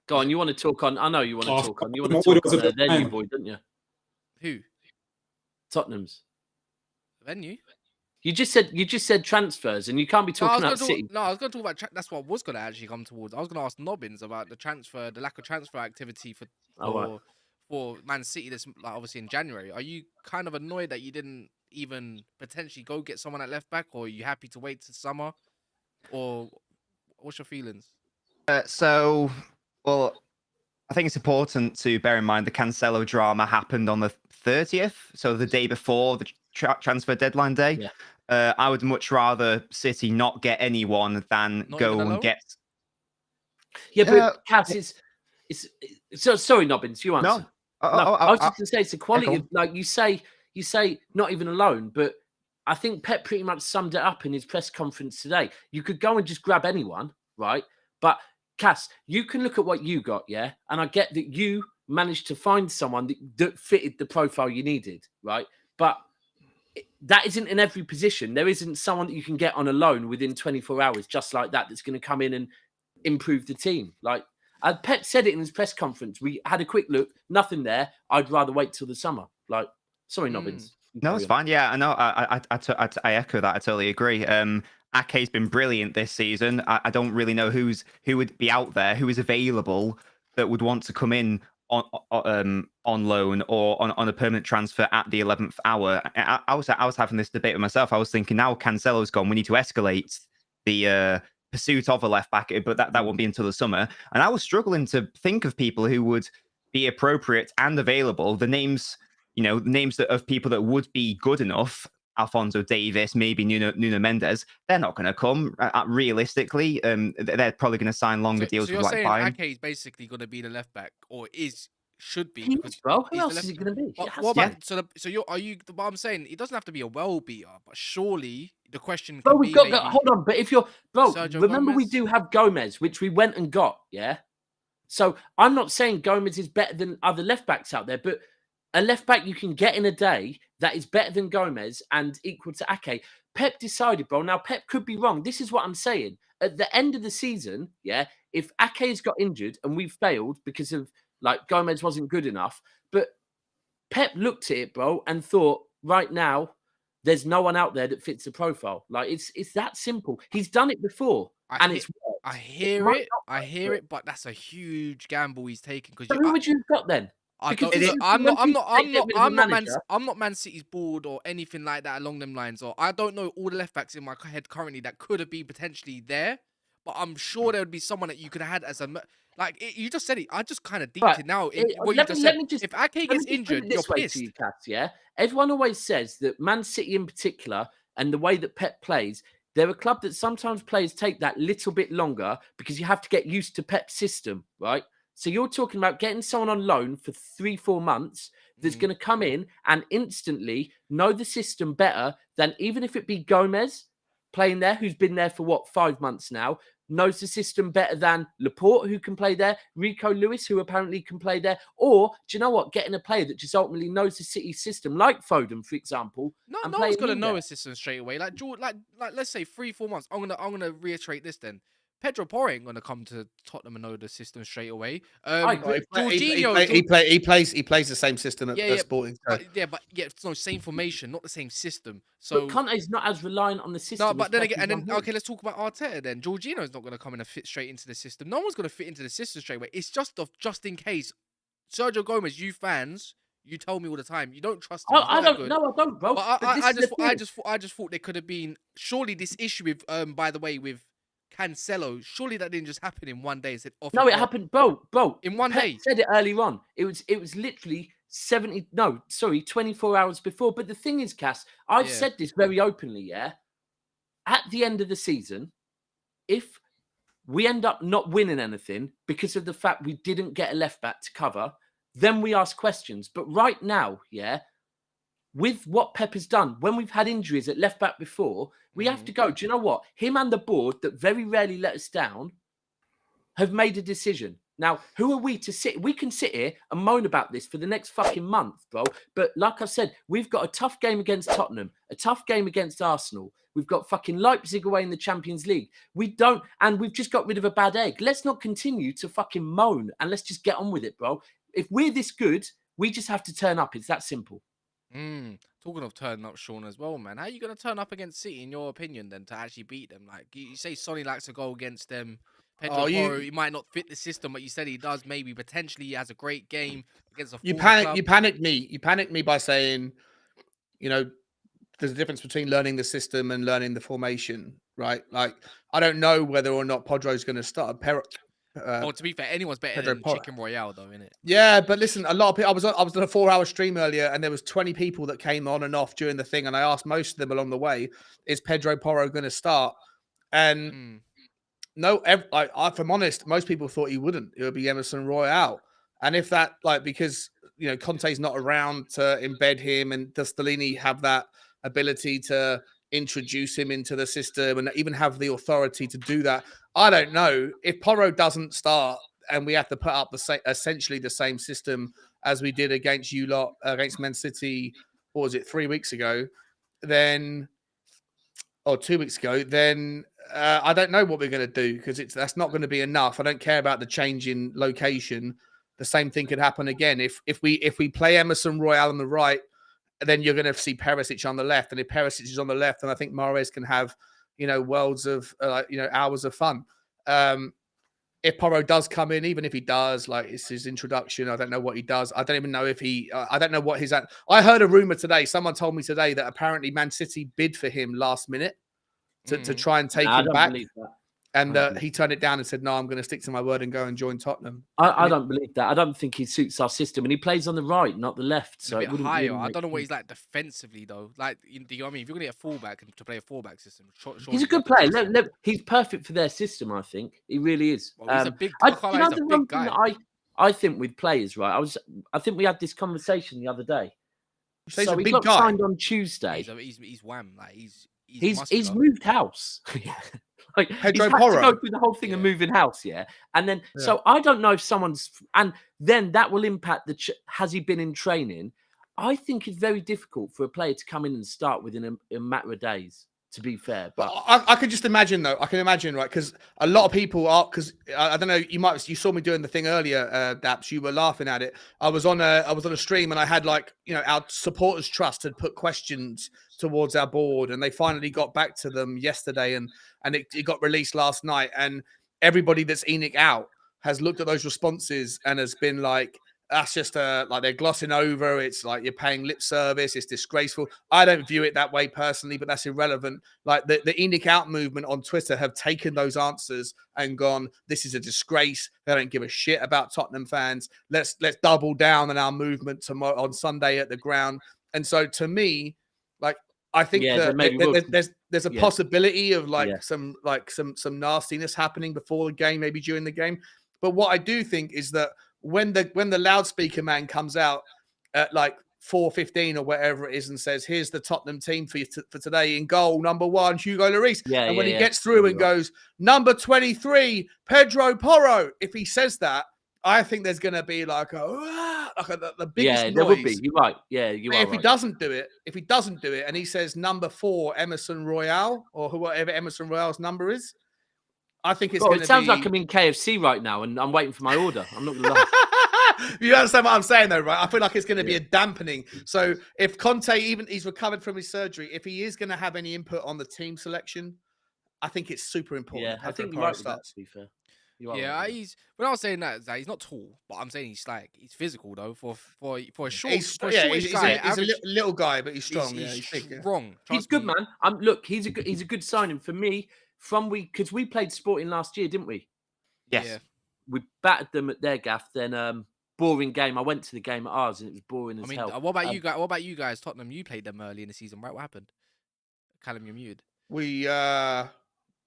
Go on, you want to talk on? I know you want to talk on. You want to talk on the venue, boy, don't you? Who? Tottenham's venue. You just said transfers, and you can't be talking about City. No, I was going to talk about. That's what I was going to actually come towards. I was going to ask Nobbins about the lack of transfer activity for Man City. This obviously in January. Are you kind of annoyed that you didn't even potentially go get someone at left back, or are you happy to wait till summer, or what's your feelings? Well, I think it's important to bear in mind the Cancelo drama happened on the 30th, so the day before the transfer deadline day. Yeah. I would much rather City not get anyone than go and get. Yeah, but Cass, it's so sorry, Nobbins, you answer. No, I was just going to say it's the quality of, like you say not even alone, but I think Pep pretty much summed it up in his press conference today. You could go and just grab anyone, right? But Cass, you can look at what you got, yeah? And I get that you managed to find someone that fitted the profile you needed, right? But that isn't in every position. There isn't someone that you can get on a loan within 24 hours just like that's going to come in and improve the team. Like, Pep said it in his press conference. We had a quick look, nothing there. I'd rather wait till the summer. Like, sorry, Nobbins. No, it's fine. Yeah, I know. I echo that. I totally agree. Ake's been brilliant this season. I don't really know who would be out there, who is available that would want to come in on loan or on a permanent transfer at the 11th hour. I was having this debate with myself. I was thinking now Cancelo's gone, we need to escalate the pursuit of a left back, but that won't be until the summer. And I was struggling to think of people who would be appropriate and available. The names of people that would be good enough. Alphonso Davies, maybe Nuno Mendes, they're not going to come realistically. They're probably going to sign longer deals with like Bayern. Ake is basically going to be the left back, or should be. Who else is it going to be? What I'm saying, it doesn't have to be a well beater, but surely the question. Bro, we've got hold on, but if you're Sergio remember Gomez? We do have Gomez, which we went and got, yeah. So I'm not saying Gomez is better than other left backs out there, but a left back you can get in a day that is better than Gomez and equal to Ake. Pep decided, bro. Now, Pep could be wrong. This is what I'm saying. At the end of the season, yeah, if Ake's got injured and we've failed because of, like, Gomez wasn't good enough, but Pep looked at it, bro, and thought, right now, there's no one out there that fits the profile. Like, it's that simple. He's done it before, it's worked. I hear it, but that's a huge gamble he's taking. So who would you have got then? I Because don't. it's Look, when people say get rid of a manager- I'm not Man City's board or anything like that along them lines. Or I don't know all the left backs in my head currently that could have been potentially there, but I'm sure there would be someone that you could have had as you just said it. I just kind of deeped Right. it now in what you Let just me, said. let me just If Ake let me gets just put injured, it you're this way pissed. to you, Cats, yeah? Everyone always says that Man City in particular and the way that Pep plays, they're a club that sometimes players take that little bit longer because you have to get used to Pep's system, right? So you're talking about getting someone on loan for 3-4 months that's going to come in and instantly know the system better than even if it be Gomez playing there, who's been there for 5 months now, knows the system better than Laporte, who can play there, Rico Lewis, who apparently can play there, or do you know what? Getting a player that just ultimately knows the City system, like Foden, for example. No, and no one's playing gonna in know there. a system straight away. Like let's say 3-4 months. I'm gonna reiterate this then. Pedro Porro ain't gonna come to Tottenham and know the system straight away. I agree. He plays the same system at Yeah, Sporting. So. but it's no same formation, not the same system. But So Conte's not as reliant on the system. no, as but then Pep again, is and on then him. okay, let's talk about Arteta then. Jorginho's not gonna come in and fit straight into the system. No one's gonna fit into the system straight away. It's just in case. Sergio Gomez, you fans, you tell me all the time you don't trust him. He's I not that don't. good. No, I don't, bro. But this is the thing. I just thought there could have been surely this issue with by the way with Cancelo. Surely that didn't just happen in one day. It said off. No, it happened, bro. In one Pep day. said it early on. It was literally 24 hours before. But the thing is, Cass, I've Yeah. said this very openly. Yeah, at the end of the season, if we end up not winning anything because of the fact we didn't get a left back to cover, then we ask questions. But right now, yeah, with what Pep has done, when we've had injuries at left back before, we have to go. Do you know what? Him and the board that very rarely let us down have made a decision. Now, who are we to sit? We can sit here and moan about this for the next fucking month, bro. But like I said, we've got a tough game against Tottenham, a tough game against Arsenal. We've got fucking Leipzig away in the Champions League. And we've just got rid of a bad egg. Let's not continue to fucking moan and let's just get on with it, bro. If we're this good, we just have to turn up. It's that simple. Talking of turning up, Sean, as well, man. How are you going to turn up against City, in your opinion, then, to actually beat them? Like, you say Sonny likes to go against them. Pedro Porro, he might not fit the system, but you said he does. Maybe potentially he has a great game against a You club. panicked me. You panicked me by saying, there's a difference between learning the system and learning the formation, right? Like, I don't know whether or not Pedro's going to start. Well, to be fair, anyone's better Pedro than Porro. Chicken Royale, though, innit? Yeah, but listen, a lot of people. I was on a 4-hour stream earlier, and there was 20 people that came on and off during the thing, and I asked most of them along the way, "Is Pedro Porro going to start?" And no, if I'm honest, most people thought he wouldn't. It would be Emerson Royale, and if that, because Conte's not around to embed him, and does Stellini have that ability to introduce him into the system and even have the authority to do that? I don't know. If Porro doesn't start and we have to put up essentially the same system as we did against you lot, against Man City, what was it, 3 weeks ago, or 2 weeks ago, then I don't know what we're going to do, because that's not going to be enough. I don't care about the change in location. The same thing could happen again. If we play Emerson Royale on the right, then you're going to see Perisic on the left. And if Perisic is on the left, then I think Mahrez can have, worlds of, hours of fun. If Porro does come in, even if he does, it's his introduction, I don't know what he does. I don't even know if I don't know what his... I heard a rumor today. Someone told me today that apparently Man City bid for him last minute to try and take him back. Believe that. And he turned it down and said, "No, I'm going to stick to my word and go and join Tottenham." I don't believe that. I don't think he suits our system, and he plays on the right, not the left. So a it bit wouldn't higher. really I make don't know what sense. he's like defensively, though. Like, do you know what I mean? If you're going to get a fullback to play a fullback system, He's a good player. He's perfect for their system. I think he really is. Well, he's a big. I He's a big guy. I think with players, right? I think we had this conversation the other day. So he's So a he big got guy. signed on Tuesday. He's wham. Like He's muscular. moved house. Pedro he's had Porro. to go through the whole thing of moving house, and then so I don't know if someone's, and then that will impact has he been in training? I think it's very difficult for a player to come in and start within a matter of days. To be fair, but I could just imagine, though. I can imagine, right? Because a lot of people are. Because I don't know. You saw me doing the thing earlier, Daps. You were laughing at it. I was on a stream, and I had our supporters trust had put questions towards our board, and they finally got back to them yesterday, and it got released last night, and everybody that's ENIC out has looked at those responses and has been like, that's just like they're glossing over. It's like you're paying lip service. It's disgraceful. I don't view it that way personally, but that's irrelevant. Like the Enoch Out movement on Twitter have taken those answers and gone, this is a disgrace. They don't give a shit about Tottenham fans. Let's double down on our movement tomorrow on Sunday at the ground. And so to me, like, I think that there's a possibility of some nastiness happening before the game, maybe during the game. But what I do think is that when the loudspeaker man comes out at like 4:15 or whatever it is and says, "Here's the Tottenham team for today in goal, number 1, Hugo Lloris," and when he gets through and goes, "Number 23, Pedro Porro," if he says that, I think there's going to be the biggest noise. There would be. You're right. Yeah, you are. If he doesn't do it, and he says number 4, Emerson Royale, or whatever Emerson Royale's number is, I think it's going to be... It sounds like I'm in KFC right now, and I'm waiting for my order. I'm not going to lie. You understand what I'm saying, though, right? I feel like it's going to be a dampening. So if Conte, even he's recovered from his surgery, if he is going to have any input on the team selection, I think it's super important. Yeah, I think you're right with that, to be fair. Yeah, when I was saying that he's not tall, but I'm saying he's physical though. For a short, he's a little guy, but he's strong. He's strong. He's good, man. Look, he's a good signing for me. Because we played Sporting last year, didn't we? Yes. Yeah. We battered them at their gaff. Then boring game. I went to the game at ours, and it was boring as hell. What about you guys? What about you guys? Tottenham, you played them early in the season, right? What happened? Callum, you're muted. Go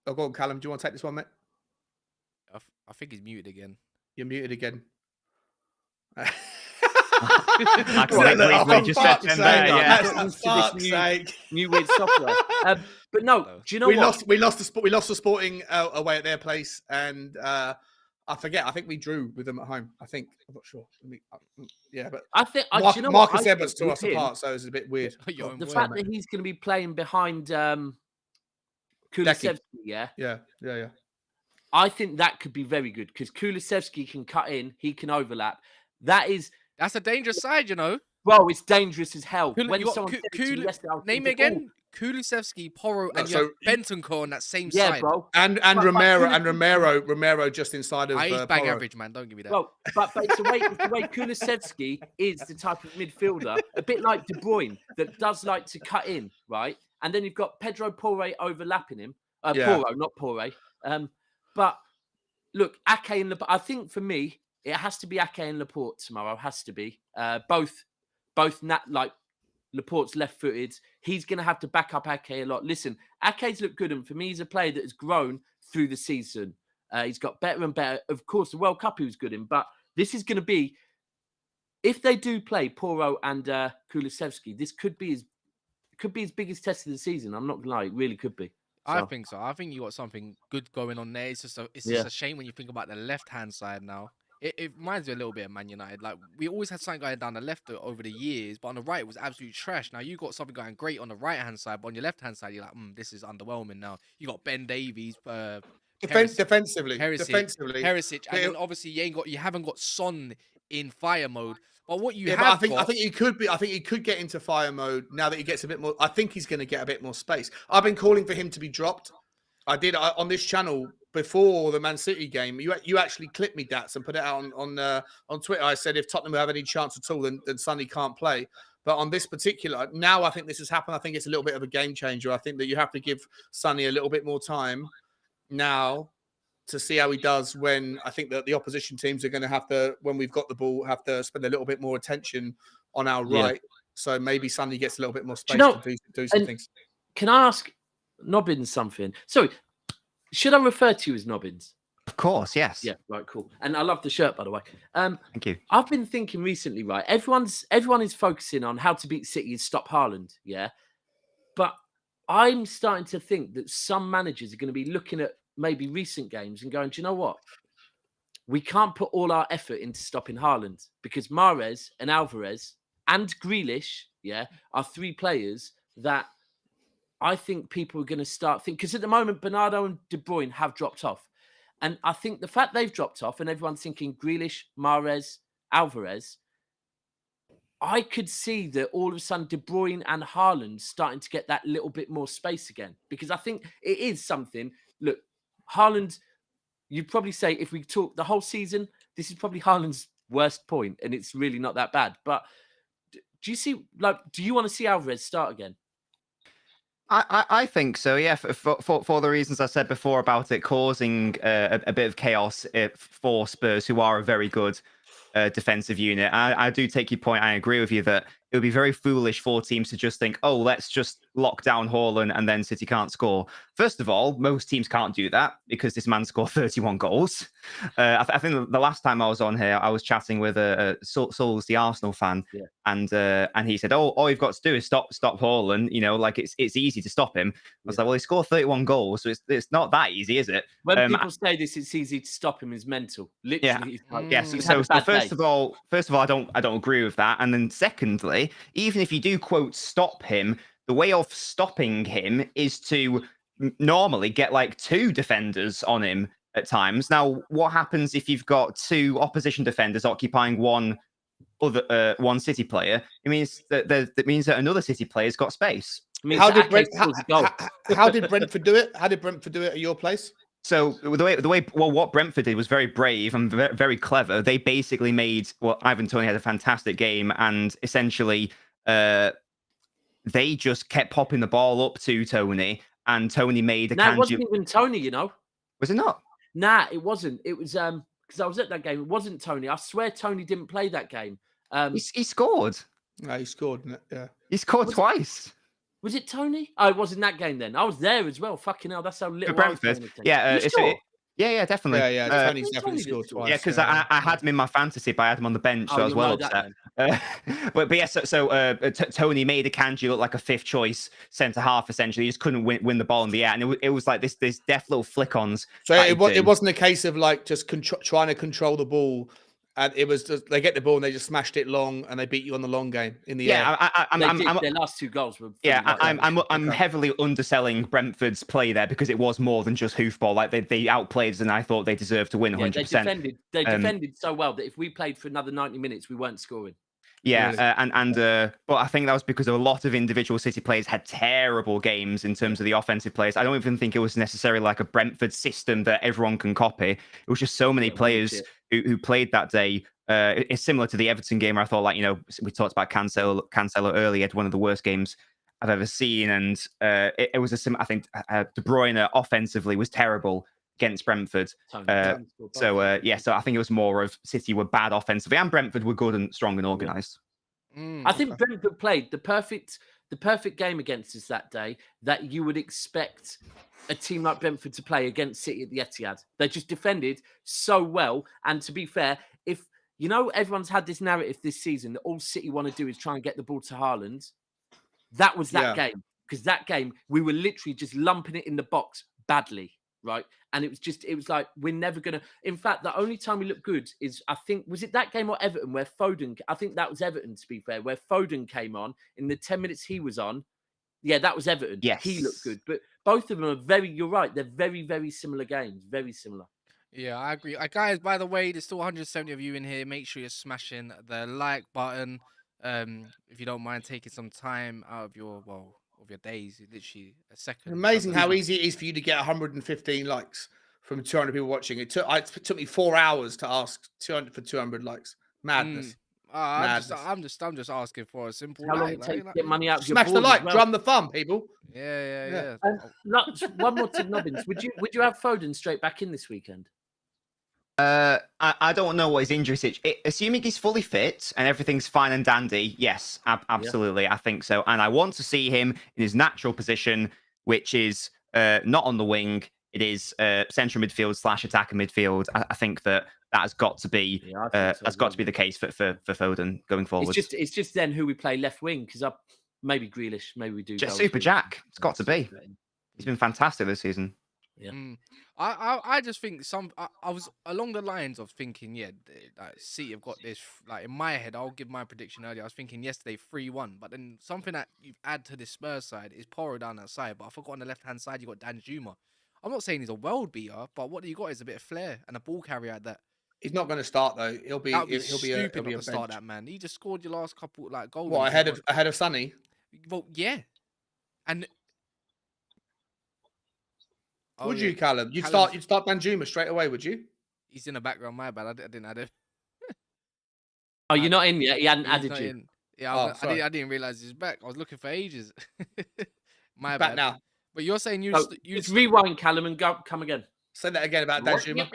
on, Callum. Do you want to take this one, mate? I think he's muted again. You're muted again. New weird software. But no, do you know what? We lost the Sporting away at their place, and I forget. I think we drew with them at home. I'm not sure. But I think Marcus Edwards tore us apart, so it's a bit weird. The fact that he's going to be playing behind Kulusevski, yeah. I think that could be very good because Kulusevski can cut in, he can overlap. That's a dangerous side, you know. Bro, it's dangerous as hell. Name it again. Kulusevski, Porro, and you have Bentancur on that same side. Bro. And Romero just inside of he's bang Porro. average, man. Don't give me that. Well, but it's the way Kulusevski is the type of midfielder, a bit like De Bruyne, that does like to cut in, right? And then you've got Pedro Porro overlapping him. Porro, not Porro. But look, Ake and Laporte, I think for me, it has to be Ake and Laporte tomorrow. Has to be. Both Laporte's left-footed. He's going to have to back up Ake a lot. Listen, Ake's looked good, and for me, he's a player that has grown through the season. He's got better and better. Of course, the World Cup he was good in, but this is going to be, if they do play Porro and Kulusevski, this could be his biggest test of the season. I'm not going to lie, it really could be. I think so. I think you got something good going on there. It's just a shame when you think about the left-hand side now. It reminds me a little bit of Man United. Like, we always had something going down the left over the years, but on the right, it was absolute trash. Now, you got something going great on the right-hand side, but on your left-hand side, you're like, this is underwhelming now. You got Ben Davies, defensively, Perisic, and then obviously you haven't got Son in fire mode. But what you have, I think he could be. I think he could get into fire mode now that he gets a bit more. I think he's going to get a bit more space. I've been calling for him to be dropped. I did on this channel before the Man City game. You actually clipped me, Daps, and put it out on Twitter. I said if Tottenham have any chance at all, then Sonny can't play. But on this particular, now I think this has happened. I think it's a little bit of a game changer. I think that you have to give Sonny a little bit more time now to see how he does when I think that the opposition teams are going to have to, when we've got the ball, have to spend a little bit more attention on our right. So maybe Sonny gets a little bit more space to do some things. Can I ask Nobbins something? Sorry, should I refer to you as Nobbins? Of course, yes. Yeah, right, cool. And I love the shirt, by the way. Thank you. I've been thinking recently, right? Everyone is focusing on how to beat City and stop Haaland, yeah? But I'm starting to think that some managers are going to be looking at maybe recent games and going, do you know what? We can't put all our effort into stopping Haaland because Mahrez and Alvarez and Grealish, are 3 players that I think people are going to start thinking. Because at the moment, Bernardo and De Bruyne have dropped off. And I think the fact they've dropped off and everyone's thinking Grealish, Mahrez, Alvarez, I could see that all of a sudden De Bruyne and Haaland starting to get that little bit more space again. Because I think it is something. Look, Haaland, you'd probably say if we talk the whole season, this is probably Haaland's worst point, and it's really not that bad. But do you see, like, do you want to see Alvarez start again? I think so, yeah, for the reasons I said before about it causing a bit of chaos for Spurs, who are a very good defensive unit. I do take your point. I agree with you that it would be very foolish for teams to just think, oh, let's just lock down Haaland and then City can't score. First of all, most teams can't do that because this man scored 31 goals. I think the last time I was on here, I was chatting with Saul's the Arsenal fan, Yeah. and he said, oh, all you've got to do is stop Haaland. You know, like it's easy to stop him. I was like, well, he scored 31 goals, so it's not that easy, is it? When people say this, it's easy to stop him is mental. Literally, So first of all, I don't agree with that. And then secondly, even if you do quote stop him, the way of stopping him is to normally get like 2 defenders on him at times. Now, what happens if you've got 2 opposition defenders occupying one City player? It means that another City player's got space. How did Brentford do it? How did Brentford do it at your place? So what Brentford did was very brave and very clever. They basically made Ivan Toney had a fantastic game, and essentially they just kept popping the ball up to Toney, and Toney made a. No, it wasn't even Toney, you know. Was it not? Nah, it wasn't. It was because I was at that game. It wasn't Toney. I swear Toney didn't play that game. He scored. No, he scored. Yeah, he scored twice. Was it Toney? Oh, it wasn't that game then. I was there as well. Fucking hell, that's how little. Brentford. Yeah, yeah, definitely. Yeah, Tony's definitely scored twice. Yeah, because I had him in my fantasy, but I had him on the bench, so I was well upset. But yeah, so Toney made Akanji look like a 5th choice centre half. Essentially, he just couldn't win the ball in the air, and it was like this deft little flick-ons. So it wasn't a case of like just trying to control the ball. And it was just they get the ball and they just smashed it long and they beat you on the long game in the air. Yeah, their last 2 goals were. I'm heavily underselling Brentford's play there because it was more than just hoofball. Like they outplayed us, and I thought they deserved to win 100%. They defended so well that if we played for another 90 minutes, we weren't scoring. Yeah, really. But I think that was because a lot of individual City players had terrible games in terms of the offensive players. I don't even think it was necessarily like a Brentford system that everyone can copy. It was just so many players who played that day. It's similar to the Everton game where I thought, like, you know, we talked about Cancelo earlier. He had one of the worst games I've ever seen, and it was I think De Bruyne offensively was terrible against Brentford. So I think it was more of City were bad offensively and Brentford were good and strong and organised. I think Brentford played the perfect game against us that day that you would expect a team like Brentford to play against City at the Etihad. They just defended so well. And to be fair, if you know everyone's had this narrative this season that all City want to do is try and get the ball to Haaland, that was that game. Because that game, we were literally just lumping it in the box badly. Right. And it was like, we're never going to. In fact, the only time we looked good is, I think, was it that game or Everton where Foden? I think that was Everton, to be fair, where Foden came on in the 10 minutes he was on. Yeah, that was Everton. Yes. He looked good. But both of them are you're right. They're very, very similar games. Very similar. Yeah, I agree. Guys, by the way, there's still 170 of you in here. Make sure you're smashing the like button. If you don't mind taking some time out of your days, literally a second. Amazing how easy it is for you to get 115 likes from 200 people watching. It took me 4 hours to ask 200 likes. Madness. I'm just asking for a simple. How long it takes to get money out of your smash the like, well. drum the thumb, people. Yeah. One more to Nobbins. Would you have Foden straight back in this weekend? I don't know what his injury situation. Assuming he's fully fit and everything's fine and dandy, yes, absolutely, I think so. And I want to see him in his natural position, which is not on the wing. It is central midfield / attacker midfield. I think that has got to be to be the case for Foden going forward. It's just then who we play left wing, because maybe Grealish, maybe we do. Just Super Jack. It's got to be. He's been fantastic this season. Yeah. I just think I was along the lines of thinking, City have got this. Like in my head, I'll give my prediction earlier. I was thinking yesterday 3-1, but then something that you add to this Spurs side is Porro down that side. But I forgot on the left hand side you got Danjuma. I'm not saying he's a world beater, but what you got is a bit of flair and a ball carrier at that. He's not going to start though. He'll be stupid to start that, man. He just scored your last couple goals. What, ahead of Sonny? Well, yeah, and. Would you, Callum? You'd start Danjuma straight away, would you? He's in the background. My bad. I didn't add him. Oh, you're not in yet? He hadn't He's added not you. in. Yeah, Oh, sorry. I didn't realize he's back. I was looking for ages. My Back bad. now. But you're saying So, just rewind, Callum, and come again. Say that again about Danjuma.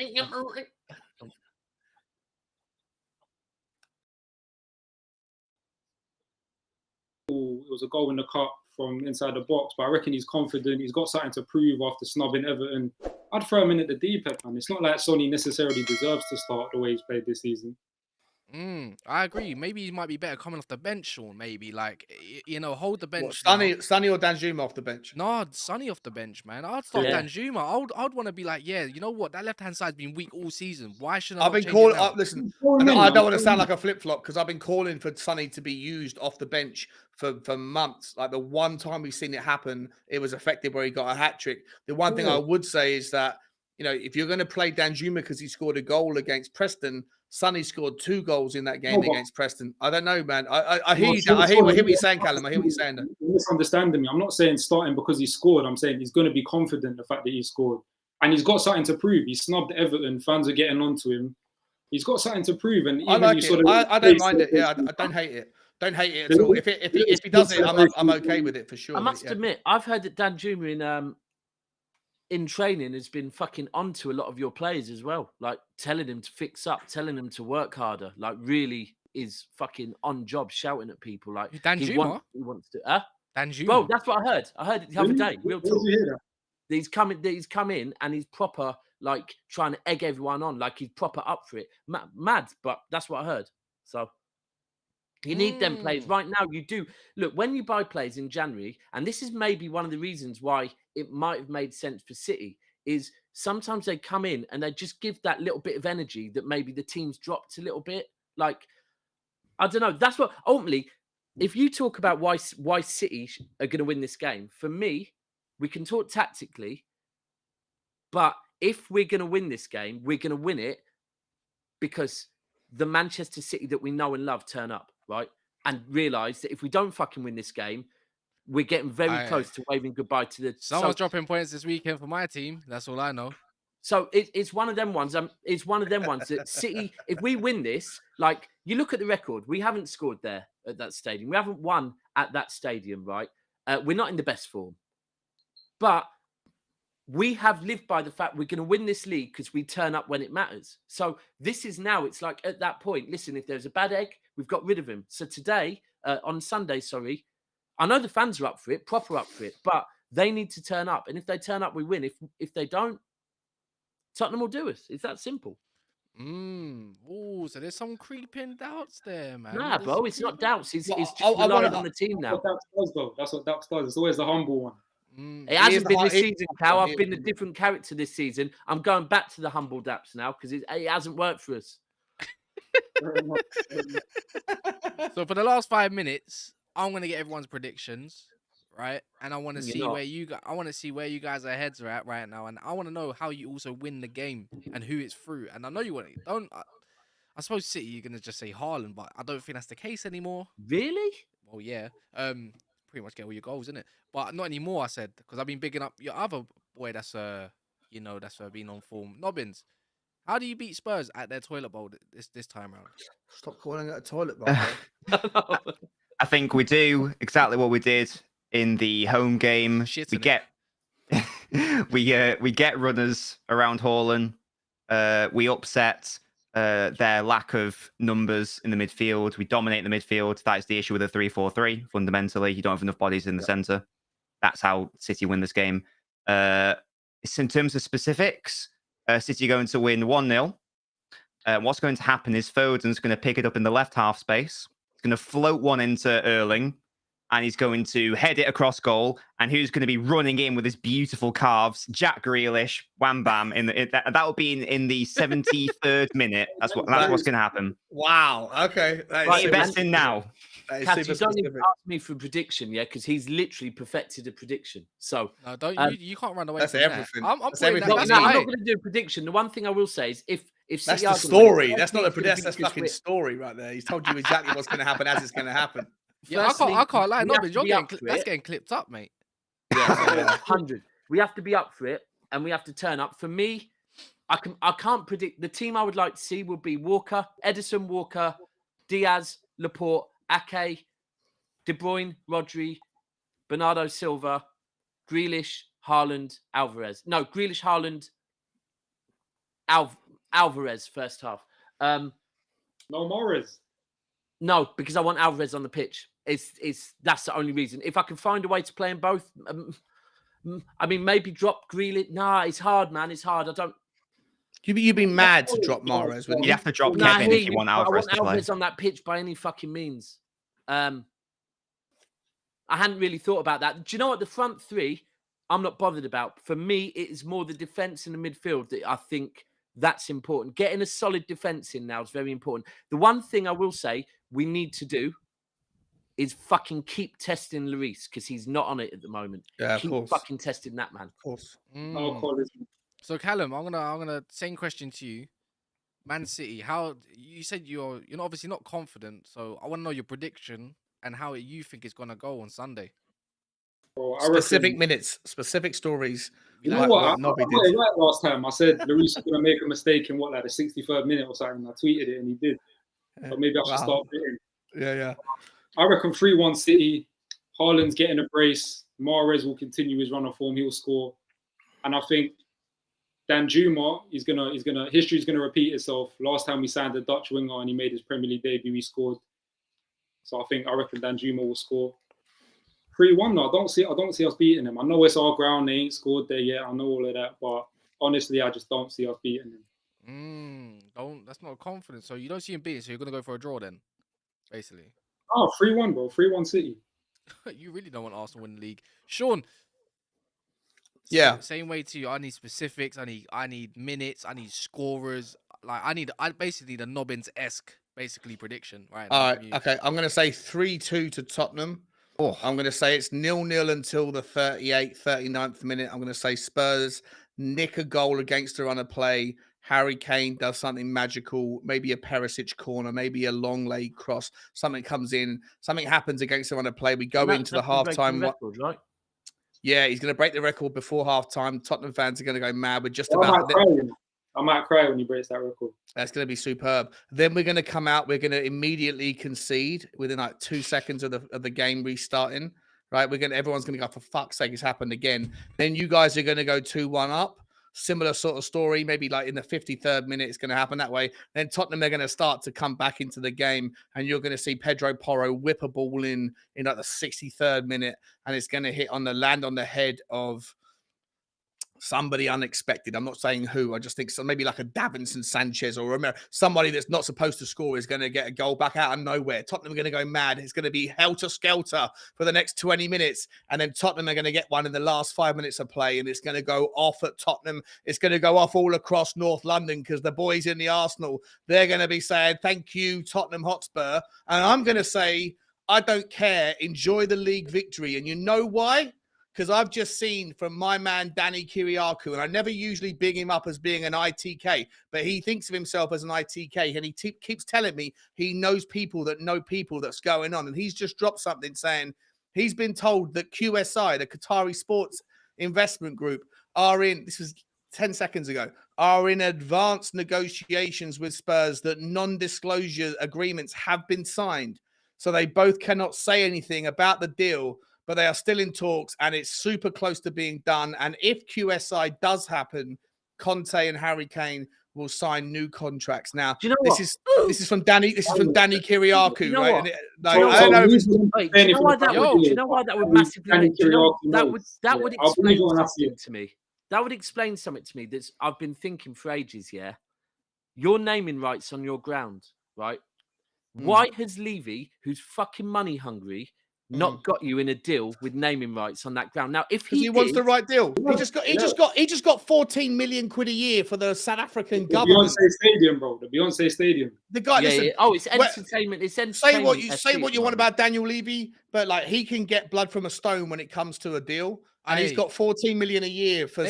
It was a goal in the cup from inside the box, but I reckon he's confident. He's got something to prove after snubbing Everton. I'd throw him in at the deep end, man. It's not like Sonny necessarily deserves to start the way he's played this season. I agree. Maybe he might be better coming off the bench, Sean. Maybe like hold the bench. What, Sonny or Danjuma off the bench? No, Sonny off the bench, man. I'd start Yeah. Danjuma. I'd want to be like, yeah, you know what? That left hand side's been weak all season. Why shouldn't I? I've not been change calling. it now? Listen, I don't want to sound like a flip flop because I've been calling for Sonny to be used off the bench for months. Like the one time we've seen it happen, it was effective where he got a hat trick. The one thing I would say is that, you know, if you're going to play Danjuma because he scored a goal against Preston, Sonny scored 2 goals in that game against Preston. I don't know, man. I hear you. I hear what you're saying, Callum. I hear what you're saying. You're misunderstanding me. I'm not saying starting because he scored. I'm saying he's going to be confident the fact that he scored. And he's got something to prove. He snubbed Everton. Fans are getting onto him. He's got something to prove. And I like it. I don't mind it. Yeah, I don't hate it. Don't hate it at all. If he does it, I'm okay with it for sure. I must admit, I've heard that Danjuma in training has been fucking onto a lot of your players as well. Like telling him to fix up, telling him to work harder. Like really is fucking on job, shouting at people. Like Danjuma? he wants to. Danjuma. Bro, that's what I heard. I heard it the other day. Real talk. Did you hear that? He's come in and he's proper like trying to egg everyone on. Like he's proper up for it. Mad, but that's what I heard. So you need them players right now. You do look when you buy players in January, and this is maybe one of the reasons why it might have made sense for City. Is sometimes they come in and they just give that little bit of energy that maybe the team's dropped a little bit. Like I don't know. That's what ultimately. If you talk about why City are going to win this game, for me, we can talk tactically, but if we're going to win this game, we're going to win it because the Manchester City that we know and love turn up, right? And realise that if we don't fucking win this game, we're getting very close to waving goodbye to the... Someone's dropping points this weekend for my team. That's all I know. So it's one of them ones. It's one of them ones that City, if we win this, like you look at the record, we haven't scored there at that stadium. We haven't won at that stadium, right? We're not in the best form. But we have lived by the fact we're going to win this league because we turn up when it matters. So this is now, it's like at that point, listen, if there's a bad egg, we've got rid of him. So today, on Sunday, I know the fans are up for it, proper up for it, but they need to turn up. And if they turn up, we win. If they don't, Tottenham will do us. It's that simple. Oh, so there's some creeping doubts there, man. Nah, bro, it's not doubts. It's just I relying on the team now. That's what Daps does. It's always the humble one. It hasn't been this season, Cal. I've been a different character this season. I'm going back to the humble Daps now because it hasn't worked for us. So for the last 5 minutes, I'm gonna get everyone's predictions, right? And I want to see where you guys. I want to see where you guys' heads are at right now, and I want to know how you also win the game and who it's through. And I know you want to. I suppose City, you're gonna just say Haaland, but I don't think that's the case anymore. Really? Well, yeah. Pretty much get all your goals, isn't it? But not anymore. I said because I've been bigging up your other boy. That's been on form. Nobbins. How do you beat Spurs at their toilet bowl this time around? Stop calling it a toilet bowl. I think we do exactly what we did in the home game. We get runners around Haaland. We upset their lack of numbers in the midfield. We dominate the midfield. That is the issue with the 3-4-3. Fundamentally, you don't have enough bodies in the centre. That's how City win this game. In terms of specifics, City are going to win 1-0. What's going to happen is Foden's going to pick it up in the left half space. He's going to float one into Erling, and he's going to head it across goal. And who's going to be running in with his beautiful calves? Jack Grealish, wham bam. That will be in the 73rd minute. That's what's going to happen. Wow. Okay. Right, investing now. Kat, you don't even ask me for a prediction, yeah, because he's literally perfected a prediction. So no, don't you can't run away. That's from everything. That. That's everything. I'm not going to do a prediction. The one thing I will say is if that's the story. That's not a prediction. That's fucking story right there. He's told you exactly what's going to happen as it's going to happen. Yeah, I can't lie. Nobbins, that's getting clipped up, mate. Yeah, 100. We have to be up for it, and we have to turn up. For me, I can't predict. The team I would like to see would be Walker, Edison, Walker, Diaz, Laporte, Ake, De Bruyne, Rodri, Bernardo Silva, Grealish, Haaland, Alvarez. No, Grealish, Haaland, Alvarez first half. No Morris. No, because I want Alvarez on the pitch. That's the only reason. If I can find a way to play them both, I mean, maybe drop Grealish. Nah, it's hard, man. It's hard. I don't. You'd be mad to drop Mahrez, wouldn't You you? have to drop Nah, I Kevin hear if you you, want but I Alvarez want to play. Alvarez on that pitch by any fucking means. I hadn't really thought about that. Do you know what? The front three, I'm not bothered about. For me, it is more the defense and the midfield that I think that's important. Getting a solid defense in now is very important. The one thing I will say we need to do is fucking keep testing Lloris because he's not on it at the moment. Yeah, of keep course. fucking testing that, man. Of course. No quality. So Callum, I'm gonna same question to you. Man City, how you said you're obviously not confident, so I want to know your prediction and how you think it's gonna go on Sunday. Bro, I Specific reckon, minutes, specific stories. you know like what? I Nobby got did. it right last time. I said Lloris was going to make a mistake in like the 63rd minute or something. I tweeted it and he did. Yeah. So maybe I should Wow. start betting. Yeah. I reckon 3-1 City. Haaland's getting a brace. Mahrez will continue his run of form. He'll score. And I think Danjuma, history's gonna repeat itself. Last time we signed a Dutch winger and he made his Premier League debut, he scored. So I reckon Danjuma will score. 3-1 though. I don't see us beating them. I know it's our ground, they ain't scored there yet. I know all of that, but honestly, I just don't see us beating them. That's not confidence. So you don't see him beating, so you're gonna go for a draw then, basically. Oh, 3-1, bro. 3-1 City. You really don't want Arsenal win the league. Sean. Yeah. Same way to you. I need specifics. I need minutes. I need scorers. Like I basically need a Nobbins-esque basically prediction, right? All right. Okay. I'm gonna say 3-2 to Tottenham. Oh, I'm going to say it's 0-0 until the 38th, 39th minute. I'm going to say Spurs nick a goal against the run of play. Harry Kane does something magical, maybe a Perisic corner, maybe a long leg cross. Something comes in, something happens against the run of play. We go into the halftime. Record, right? Yeah, he's going to break the record before halftime. Tottenham fans are going to go mad. We're just Well, about. I might cry when he breaks that record. That's going to be superb. Then we're going to come out. We're going to immediately concede within like 2 seconds of the game restarting. Right? Everyone's going to go, for fuck's sake, it's happened again. Then you guys are going to go 2-1 up. Similar sort of story. Maybe like in the 53rd minute, it's going to happen that way. Then Tottenham are going to start to come back into the game, and you're going to see Pedro Porro whip a ball in like the 63rd minute, and it's going to land on the head of somebody unexpected. I'm not saying who. I just think maybe like a Davinson Sanchez or Romero. Somebody that's not supposed to score is going to get a goal back out of nowhere. Tottenham are going to go mad. It's going to be helter-skelter for the next 20 minutes. And then Tottenham are going to get one in the last 5 minutes of play. And it's going to go off at Tottenham. It's going to go off all across North London because the boys in the Arsenal, they're going to be saying, thank you, Tottenham Hotspur. And I'm going to say, I don't care. Enjoy the league victory. And you know why? Because I've just seen from my man, Danny Kiriakou, and I never usually big him up as being an ITK, but he thinks of himself as an ITK, and he keeps telling me he knows people that know people that's going on. And he's just dropped something saying he's been told that QSI, the Qatari Sports Investment Group, this was 10 seconds ago, are in advanced negotiations with Spurs, that non-disclosure agreements have been signed. So they both cannot say anything about the deal, but they are still in talks, and it's super close to being done. And if QSI does happen, Conte and Harry Kane will sign new contracts. Now, Do you know this is from Danny. This is from Danny Kiriakou, You know right? what? And I don't know if it's, Wait, do you know why that would massively? That would explain something to me. That would explain something to me that I've been thinking for ages. Yeah, your naming rights on your ground, right? Why has Levy, who's fucking money hungry, not got you in a deal with naming rights on that ground? Now, if he wants the right deal, he just got 14 million quid a year for the South African government. Beyonce Stadium, bro. The Beyonce Stadium. The guy, yeah, listen, yeah. Oh, it's entertainment. It's entertainment. Say what you want about Daniel Levy, but like he can get blood from a stone when it comes to a deal. And he's got 14 million a year for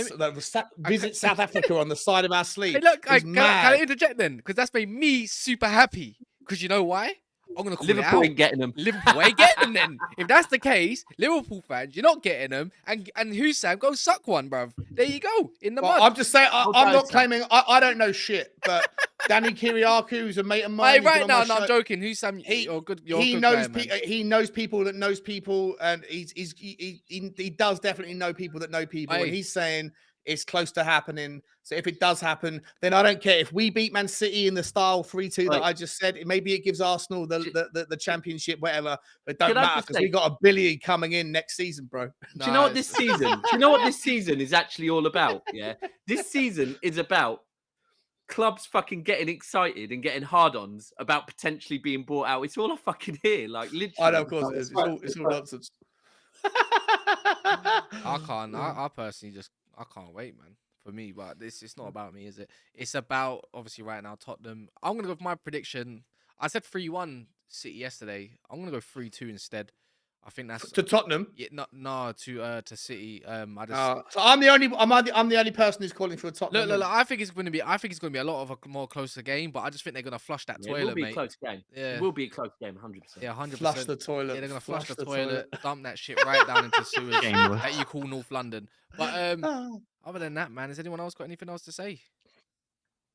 visit South Africa on the side of our sleeve. Hey, look, can I interject then? Because that's made me super happy. Because you know why? I'm gonna call Liverpool it ain't out. getting them. Liverpool ain't getting them then. If that's the case, Liverpool fans, you're not getting them. And Hussam, go suck one, bruv. There you go. In the Well, mud. I'm just saying, Hold I'm on, not sir. claiming, I don't know shit, but Danny Kiriakou, who's a mate of mine. Hey, he's been right on now, my no, I'm show. joking. Hussam, He- you're good. You're He a good knows guy, man. he knows people that knows people, and he does definitely know people that know people, Hey. and he's saying it's close to happening. So if it does happen, then I don't care if we beat Man City in the style 3-2 that Right. I just said. Maybe it gives Arsenal the championship, whatever. But it don't Can I matter just because say- we got a Billy coming in next season, bro. Do you know what this season? Do you know what this season is actually all about? Yeah, this season is about clubs fucking getting excited and getting hard-ons about potentially being bought out. It's all I fucking hear, like literally. I know, of course, it is. It's all nonsense. I can't. I personally I can't wait, man. For me, but it's not about me, is it? It's about obviously right now Tottenham. I'm gonna go with my prediction. I said 3-1 City yesterday. I'm gonna go 3-2 instead. I think that's To Tottenham. yeah, no to City. I just So I'm the only person who's calling for a Tottenham. look. I think it's gonna be a lot of a more closer game, but I just think they're gonna flush that Yeah, it will toilet, be a mate. close game. Yeah. It will be a close game, 100%. Yeah, 100%. Flush the toilet. Yeah, they're gonna flush the toilet. toilet, dump that shit right down into sewers Shameless. that you call North London. But other than that, man, has anyone else got anything else to say?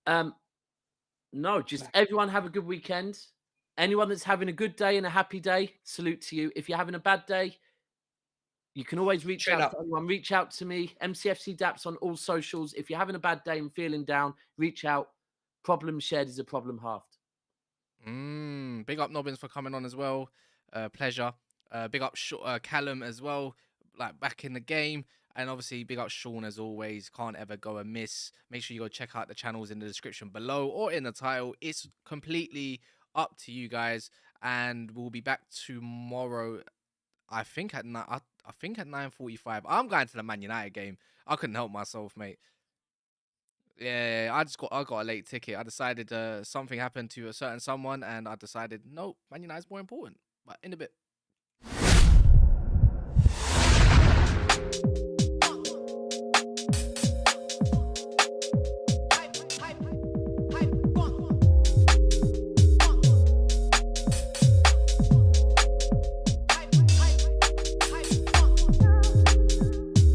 No, just everyone have a good weekend. Anyone that's having a good day and a happy day, salute to you. If you're having a bad day, you can always reach Chin out up. to anyone. Reach out to me, MCFC Daps on all socials. If you're having a bad day and feeling down, reach out. Problem shared is a problem halved. Big up Nobbins for coming on as well. Pleasure. Big up Callum as well, like back in the game. And obviously, big up Sean as always. Can't ever go amiss. Make sure you go check out the channels in the description below or in the title. It's completely up to you guys. And we'll be back tomorrow. I think at 9:45. I'm going to the Man United game. I couldn't help myself, mate. Yeah, I got a late ticket. I decided something happened to a certain someone, and I decided no, Man United's more important. But in a bit.